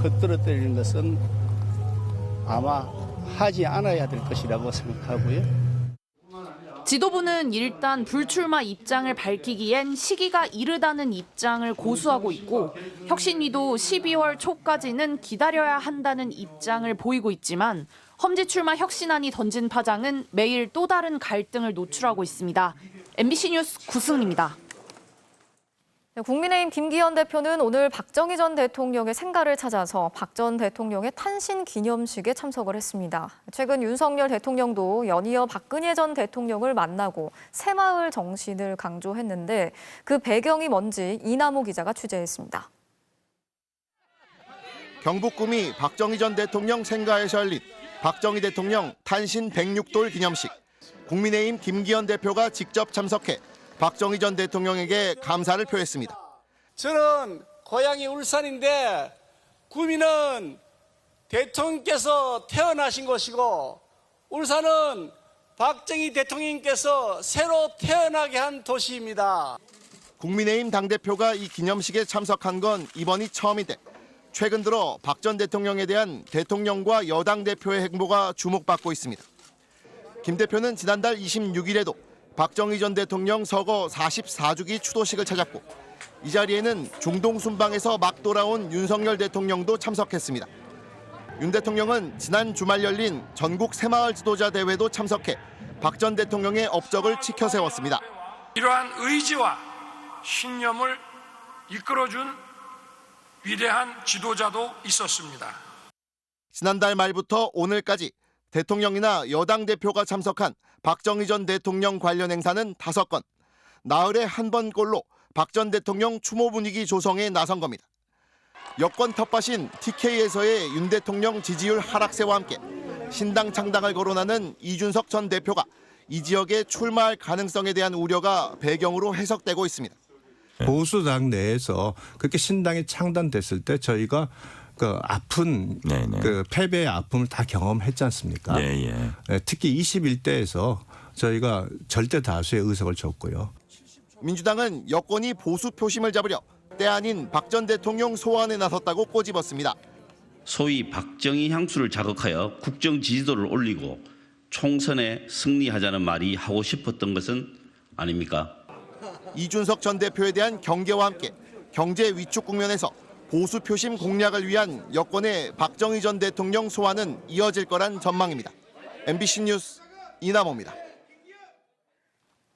겉들어뜨리는 것은 아마 하지 않아야 될 것이라고 생각하고요. 지도부는 일단 불출마 입장을 밝히기엔 시기가 이르다는 입장을 고수하고 있고 혁신위도 12월 초까지는 기다려야 한다는 입장을 보이고 있지만 험지출마 혁신안이 던진 파장은 매일 또 다른 갈등을 노출하고 있습니다. MBC 뉴스 구승입니다. 국민의힘 김기현 대표는 오늘 박정희 전 대통령의 생가를 찾아서 박 전 대통령의 탄신 기념식에 참석을 했습니다. 최근 윤석열 대통령도 연이어 박근혜 전 대통령을 만나고 새마을 정신을 강조했는데 그 배경이 뭔지 이남호 기자가 취재했습니다. 경북구미 박정희 전 대통령 생가에서 열린 박정희 대통령 탄신 106돌 기념식. 국민의힘 김기현 대표가 직접 참석해 박정희 전 대통령에게 감사를 표했습니다. 저는 고향이 울산인데 구미는 대통령께서 태어나신 곳이고 울산은 박정희 대통령께서 새로 태어나게 한 도시입니다. 국민의힘 당대표가 이 기념식에 참석한 건 이번이 처음인데 최근 들어 박 전 대통령에 대한 대통령과 여당 대표의 행보가 주목받고 있습니다. 김 대표는 지난달 26일에도 박정희 전 대통령 서거 44주기 추도식을 찾았고 이 자리에는 중동 순방에서 막 돌아온 윤석열 대통령도 참석했습니다. 윤 대통령은 지난 주말 열린 전국 새마을 지도자 대회도 참석해 박 전 대통령의 업적을 치켜 세웠습니다. 이러한 의지와 신념을 이끌어준 위대한 지도자도 있었습니다. 지난달 말부터 오늘까지 대통령이나 여당 대표가 참석한 박정희 전 대통령 관련 행사는 5건, 나흘에 한 번꼴로 박 전 대통령 추모 분위기 조성에 나선 겁니다. 여권 텃밭인 TK에서의 윤 대통령 지지율 하락세와 함께 신당 창당을 거론하는 이준석 전 대표가 이 지역에 출마할 가능성에 대한 우려가 배경으로 해석되고 있습니다. 보수당 내에서 그렇게 신당이 창단됐을 때 저희가 그 아픈 그 패배의 아픔을 다 경험했지 않습니까? 특히 21대에서 저희가 절대 다수의 의석을 줬고요. 민주당은 여권이 보수 표심을 잡으려 때 아닌 박 전 대통령 소환에 나섰다고 꼬집었습니다. 소위 박정희 향수를 자극하여 국정 지지도를 올리고 총선에 승리하자는 말이 하고 싶었던 것은 아닙니까? 이준석 전 대표에 대한 경계와 함께 경제 위축 국면에서 보수 표심 공략을 위한 여권의 박정희 전 대통령 소환은 이어질 거란 전망입니다. MBC 뉴스 이남호입니다.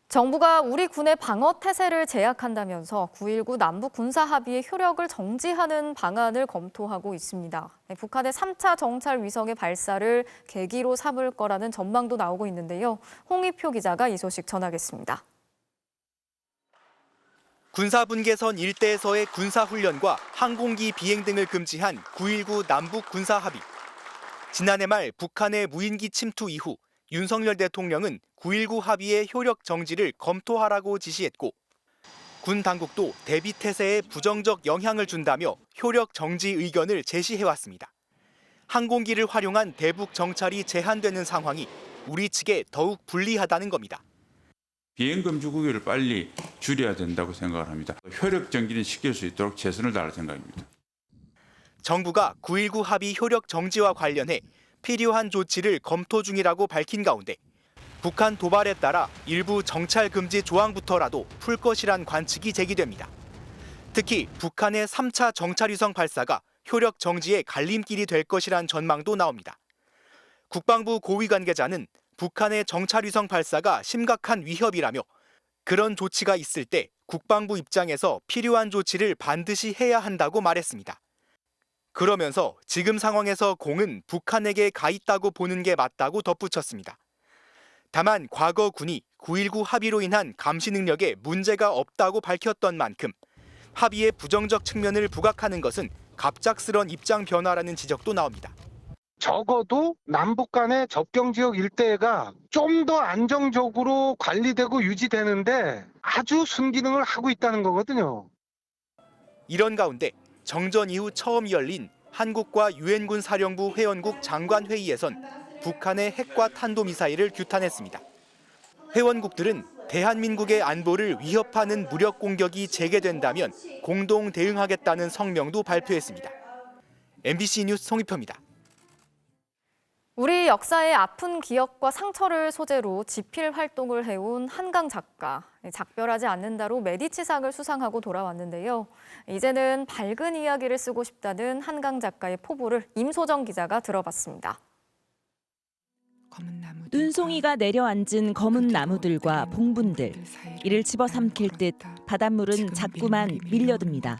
정부가 우리 군의 방어 태세를 제약한다면서 9.19 남북 군사 합의의 효력을 정지하는 방안을 검토하고 있습니다. 북한의 3차 정찰 위성의 발사를 계기로 삼을 거라는 전망도 나오고 있는데요. 홍익표 기자가 이 소식 전하겠습니다. 군사분계선 일대에서의 군사훈련과 항공기 비행 등을 금지한 9.19 남북 군사 합의. 지난해 말 북한의 무인기 침투 이후 윤석열 대통령은 9.19 합의의 효력 정지를 검토하라고 지시했고 군 당국도 대비 태세에 부정적 영향을 준다며 효력 정지 의견을 제시해왔습니다. 항공기를 활용한 대북 정찰이 제한되는 상황이 우리 측에 더욱 불리하다는 겁니다. 비행금지구역을 빨리 줄여야 된다고 생각을 합니다. 효력 정지를 시킬 수 있도록 최선을 다할 생각입니다. 정부가 9.19 합의 효력 정지와 관련해 필요한 조치를 검토 중이라고 밝힌 가운데 북한 도발에 따라 일부 정찰 금지 조항부터라도 풀 것이란 관측이 제기됩니다. 특히 북한의 3차 정찰위성 발사가 효력 정지의 갈림길이 될 것이란 전망도 나옵니다. 국방부 고위 관계자는 북한의 정찰위성 발사가 심각한 위협이라며 그런 조치가 있을 때 국방부 입장에서 필요한 조치를 반드시 해야 한다고 말했습니다. 그러면서 지금 상황에서 공은 북한에게 가 있다고 보는 게 맞다고 덧붙였습니다. 다만 과거 군이 9.19 합의로 인한 감시 능력에 문제가 없다고 밝혔던 만큼 합의의 부정적 측면을 부각하는 것은 갑작스런 입장 변화라는 지적도 나옵니다. 적어도 남북 간의 접경 지역 일대가 좀 더 안정적으로 관리되고 유지되는데 아주 순기능을 하고 있다는 거거든요. 이런 가운데 정전 이후 처음 열린 한국과 유엔군 사령부 회원국 장관 회의에선 북한의 핵과 탄도미사일을 규탄했습니다. 회원국들은 대한민국의 안보를 위협하는 무력 공격이 재개된다면 공동 대응하겠다는 성명도 발표했습니다. MBC 뉴스 송희표입니다. 우리 역사의 아픈 기억과 상처를 소재로 지필 활동을 해온 한강 작가. 작별하지 않는다로 메디치상을 수상하고 돌아왔는데요. 이제는 밝은 이야기를 쓰고 싶다는 한강 작가의 포부를 임소정 기자가 들어봤습니다. 눈송이가 내려앉은 검은 나무들과 봉분들. 이를 집어삼킬 듯 바닷물은 자꾸만 밀려듭니다.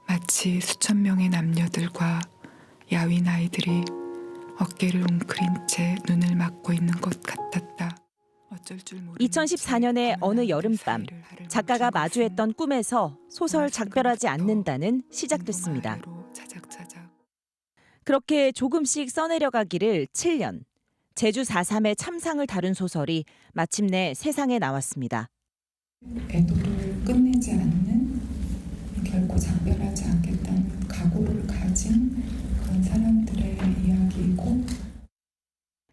마치 수천 명의 남녀들과 야윈 아이들이 어깨를 웅크린 채 눈을 막고 있는 것 같았다. 2014년의 어느 여름밤, 작가가 마주했던 꿈에서 소설 작별하지 않는다는 시작됐습니다. 그렇게 조금씩 써내려가기를 7년. 제주 4.3의 참상을 다룬 소설이 마침내 세상에 나왔습니다. 애도를 끝내지 않는, 결코 작별하지 않겠다는 각오를 가진 그런 사람들의 이야기이고,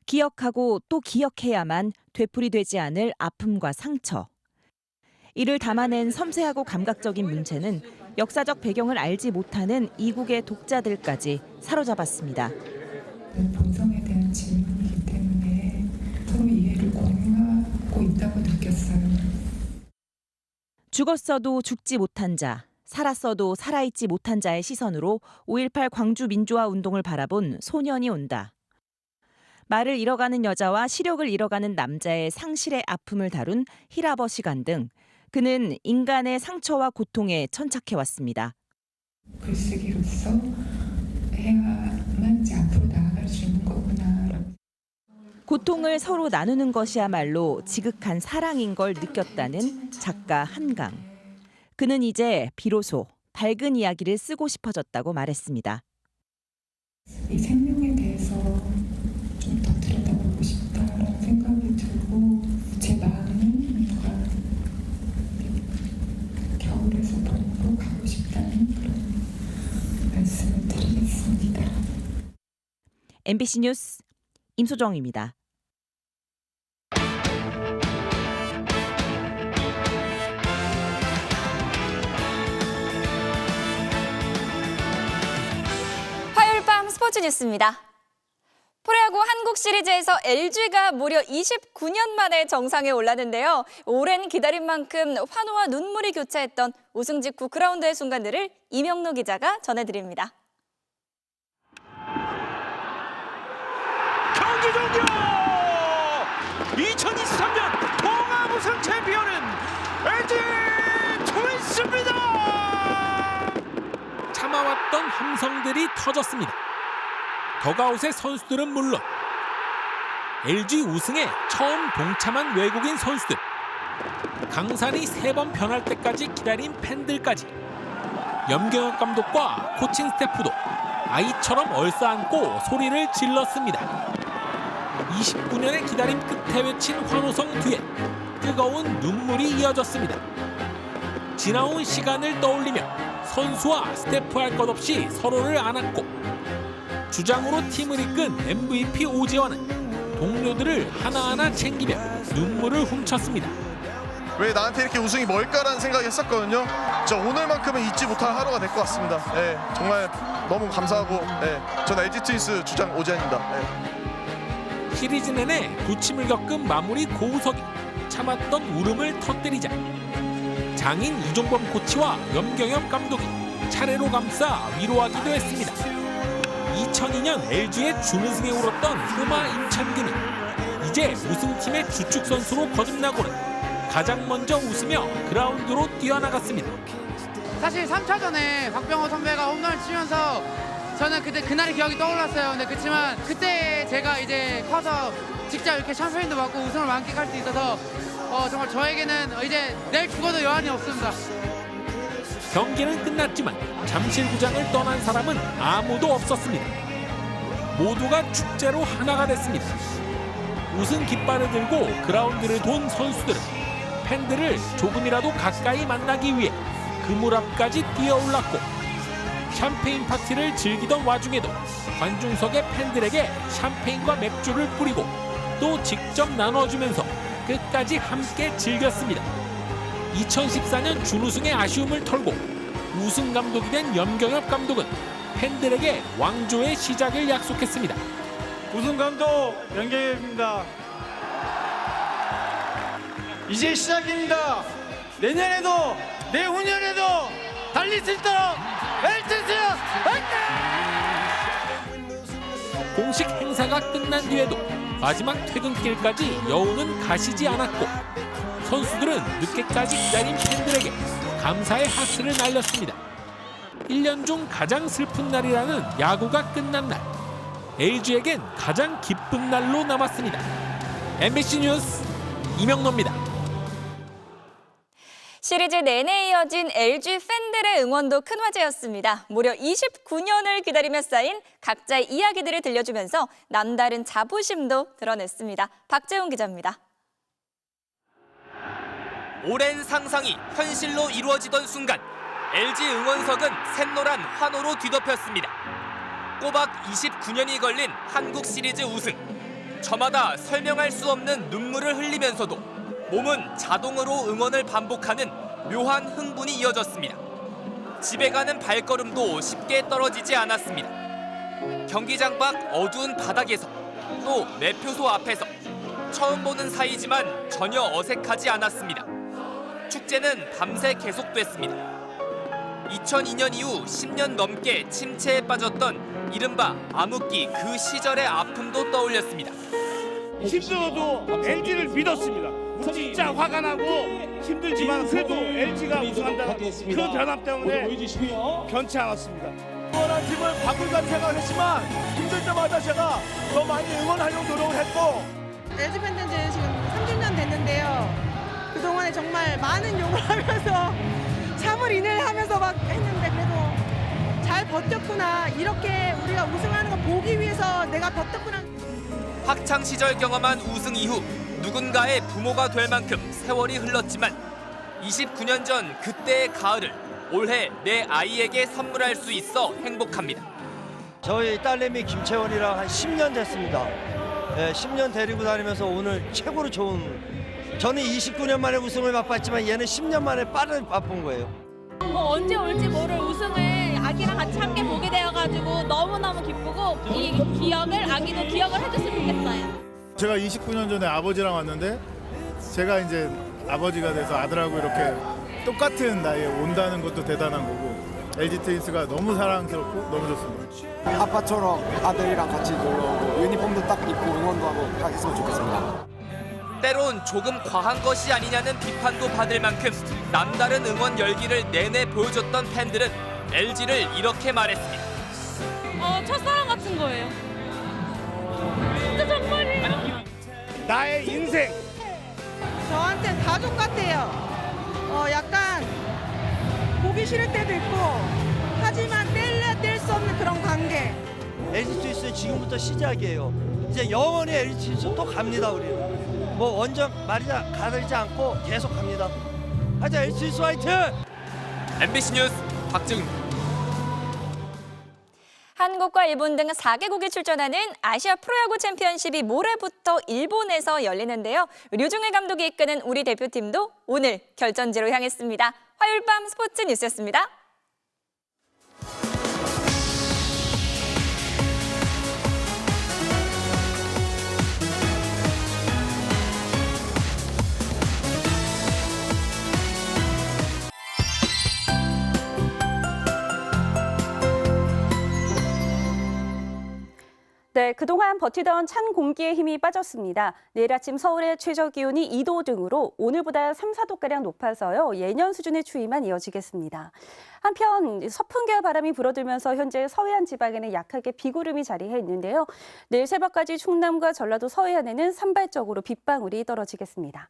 기억하고 또 기억해야만 되풀이되지 않을 아픔과 상처. 이를 담아낸 섬세하고 감각적인 문체는 역사적 배경을 알지 못하는 이국의 독자들까지 사로잡았습니다. 본성에 대한 질문이기 때문에 서로 이해를 공유하고 있다고 느꼈어요. 죽었어도 죽지 못한 자, 살았어도 살아있지 못한 자의 시선으로 5.18 광주 민주화 운동을 바라본 소년이 온다. 말을 잃어가는 여자와 시력을 잃어가는 남자의 상실의 아픔을 다룬 히라버 시간 등 그는 인간의 상처와 고통에 천착해왔습니다. 글쓰기로서 해야만 이제 앞으로 나아갈 수 있는 거구나. 고통을 서로 나누는 것이야말로 지극한 사랑인 걸 느꼈다는 작가 한강. 그는 이제 비로소 밝은 이야기를 쓰고 싶어졌다고 말했습니다. 이 생명에 대해서 좀 더 들여다보고 싶다라는 생각이 들고 제 마음은 뭔가 겨울에서 봄으로 가고 싶다는 그런 말씀을 드리겠습니다. MBC 뉴스 임소정입니다. 화요일 밤 스포츠 뉴스입니다. 프로야구 한국 시리즈에서 LG가 무려 29년 만에 정상에 올랐는데요. 오랜 기다린 만큼 환호와 눈물이 교차했던 우승 직후 그라운드의 순간들을 이명노 기자가 전해드립니다. 경기 종료! 2023년 통합 우승 챔피언은 LG 트윈스입니다! 참아왔던 함성들이 터졌습니다. 더가웃의 선수들은 물론 LG 우승에 처음 동참한 외국인 선수들, 강산이 3번 변할 때까지 기다린 팬들까지 염경엽 감독과 코칭 스태프도 아이처럼 얼싸안고 소리를 질렀습니다. 29년의 기다림 끝에 외친 환호성 뒤에 뜨거운 눈물이 이어졌습니다. 지나온 시간을 떠올리며 선수와 스태프 할 것 없이 서로를 안았고 주장으로 팀을 이끈 MVP 오지환은 동료들을 하나하나 챙기며 눈물을 훔쳤습니다. 왜 나한테 이렇게 우승이 뭘까라는 생각이 했었거든요. 진짜 오늘만큼은 잊지 못할 하루가 될 것 같습니다. 네, 정말 너무 감사하고 전 LG 트윈스 주장 오지환입니다. 시리즈 내내 부침을 겪은 마무리 고우석이 참았던 울음을 터뜨리자 장인 이종범 코치와 염경엽 감독이 차례로 감싸 위로하기도 했습니다. 2002년 LG의 준우승에 울었던 꼬마 임찬규는 이제 우승팀의 주축 선수로 거듭나고는 가장 먼저 웃으며 그라운드로 뛰어나갔습니다. 사실 3차전에 박병호 선배가 홈런을 치면서 저는 그때 그날의 기억이 떠올랐어요. 근데 그렇지만 그때 제가 이제 커서 직접 이렇게 샴페인도 받고 우승을 만끽할 수 있어서 정말 저에게는 이제 내일 죽어도 여한이 없습니다. 경기는 끝났지만 잠실구장을 떠난 사람은 아무도 없었습니다. 모두가 축제로 하나가 됐습니다. 우승 깃발을 들고 그라운드를 돈 선수들은 팬들을 조금이라도 가까이 만나기 위해 그물 앞까지 뛰어올랐고 샴페인 파티를 즐기던 와중에도 관중석의 팬들에게 샴페인과 맥주를 뿌리고 또 직접 나눠주면서 끝까지 함께 즐겼습니다. 2014년 준우승의 아쉬움을 털고 우승 감독이 된 염경엽 감독은 팬들에게 왕조의 시작을 약속했습니다. 우승 감독 염경엽입니다. 이제 시작입니다. 내년에도 내후년에도 달릴 수 있도록 해주세요. 화이팅! 공식 행사가 끝난 뒤에도 마지막 퇴근길까지 여운은 가시지 않았고 선수들은 늦게까지 기다린 팬들에게 감사의 하트를 날렸습니다. 1년 중 가장 슬픈 날이라는 야구가 끝난 날. LG에겐 가장 기쁜 날로 남았습니다. MBC 뉴스 이명노입니다. 시리즈 내내 이어진 LG 팬들의 응원도 큰 화제였습니다. 무려 29년을 기다리며 쌓인 각자의 이야기들을 들려주면서 남다른 자부심도 드러냈습니다. 박재훈 기자입니다. 오랜 상상이 현실로 이루어지던 순간 LG 응원석은 샛노란 환호로 뒤덮였습니다. 꼬박 29년이 걸린 한국 시리즈 우승. 저마다 설명할 수 없는 눈물을 흘리면서도 몸은 자동으로 응원을 반복하는 묘한 흥분이 이어졌습니다. 집에 가는 발걸음도 쉽게 떨어지지 않았습니다. 경기장 밖 어두운 바닥에서 또 매표소 앞에서 처음 보는 사이지만 전혀 어색하지 않았습니다. 축제는 밤새 계속됐습니다. 2002년 이후 10년 넘게 침체에 빠졌던 이른바 암흑기 그 시절의 아픔도 떠올렸습니다. 힘들어도 LG를 믿었습니다. 진짜 화가 나고 힘들지만 그래도 LG가 우승한다는 그 변함 때문에 변치 않았습니다. 응원한 팀을 바꿀까 생각했지만 힘들 때마다 제가 더 많이 응원하려고 노력을 했고 LG 팬된 지 지금 30년 됐는데요. 그동안에 정말 많은 욕을 하면서 참을 인내하면서 막 했는데 그래도 잘 버텼구나. 이렇게 우리가 우승하는 거 보기 위해서 내가 버텼구나. 학창 시절 경험한 우승 이후 누군가의 부모가 될 만큼 세월이 흘렀지만 29년 전 그때의 가을을 올해 내 아이에게 선물할 수 있어 행복합니다. 저희 딸내미 김채원이랑 한 10년 됐습니다. 네, 10년 데리고 다니면서 오늘 최고로 좋은 저는 29년 만에 우승을 맛봤지만 얘는 10년 만에 빠른 맛본 거예요. 뭐 언제 올지 모를 우승을 아기랑 같이 함께 보게 되어가지고 너무너무 기쁘고 이 기억을 아기도 기억을 해줬으면 좋겠어요. 제가 29년 전에 아버지랑 왔는데 제가 이제 아버지가 돼서 아들하고 이렇게 똑같은 나이에 온다는 것도 대단한 거고 LG 트윈스가 너무 사랑스럽고 너무 좋습니다. 아빠처럼 아들이랑 같이 놀러 오고 유니폼도 딱 입고 응원도 하고 딱 했으면 좋겠습니다. 때론 조금 과한 것이 아니냐는 비판도 받을 만큼 남다른 응원 열기를 내내 보여줬던 팬들은 LG를 이렇게 말했습니다. 첫사랑 같은 거예요. 진짜 정말이에요. 나의 인생. 저한테 가족 같아요. 약간 보기 싫을 때도 있고 하지만 뗄래야 뗄 수 없는 그런 관계. LG 트윈스 지금부터 시작이에요. 이제 영원히 LG 트윈스 또 갑니다 우리는. 뭐 원정 말이자 가리지 않고 계속 갑니다. 하자 LG 트윈스 화이팅! MBC 뉴스 박정입니다. 한국과 일본 등 4개국이 출전하는 아시아 프로야구 챔피언십이 모레부터 일본에서 열리는데요. 류중일 감독이 이끄는 우리 대표팀도 오늘 결전지로 향했습니다. 화요일 밤 스포츠 뉴스였습니다. 네, 그동안 버티던 찬 공기의 힘이 빠졌습니다. 내일 아침 서울의 최저기온이 2도 등으로 오늘보다 3, 4도가량 높아서요. 예년 수준의 추위만 이어지겠습니다. 한편 서풍계와 바람이 불어들면서 현재 서해안 지방에는 약하게 비구름이 자리해 있는데요. 내일 새벽까지 충남과 전라도 서해안에는 산발적으로 빗방울이 떨어지겠습니다.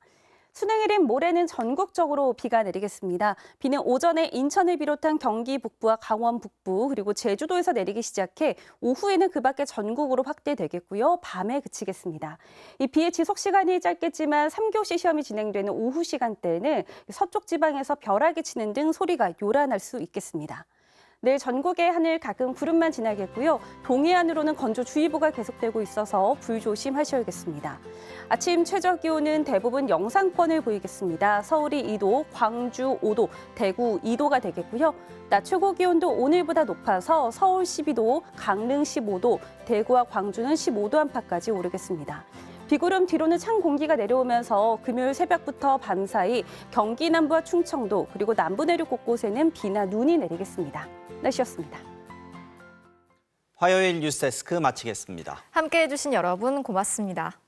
수능일인 모레는 전국적으로 비가 내리겠습니다. 비는 오전에 인천을 비롯한 경기 북부와 강원 북부 그리고 제주도에서 내리기 시작해 오후에는 그 밖에 전국으로 확대되겠고요. 밤에 그치겠습니다. 이 비의 지속 시간이 짧겠지만 3교시 시험이 진행되는 오후 시간대에는 서쪽 지방에서 벼락이 치는 등 소리가 요란할 수 있겠습니다. 내일 전국의 하늘 가끔 구름만 지나겠고요. 동해안으로는 건조주의보가 계속되고 있어서 불조심하셔야겠습니다. 아침 최저 기온은 대부분 영상권을 보이겠습니다. 서울이 2도, 광주 5도, 대구 2도가 되겠고요. 낮 최고 기온도 오늘보다 높아서 서울 12도, 강릉 15도, 대구와 광주는 15도 안팎까지 오르겠습니다. 비구름 뒤로는 찬 공기가 내려오면서 금요일 새벽부터 밤 사이 경기 남부와 충청도 그리고 남부 내륙 곳곳에는 비나 눈이 내리겠습니다. 날씨였습니다. 화요일 뉴스데스크 마치겠습니다. 함께해 주신 여러분 고맙습니다.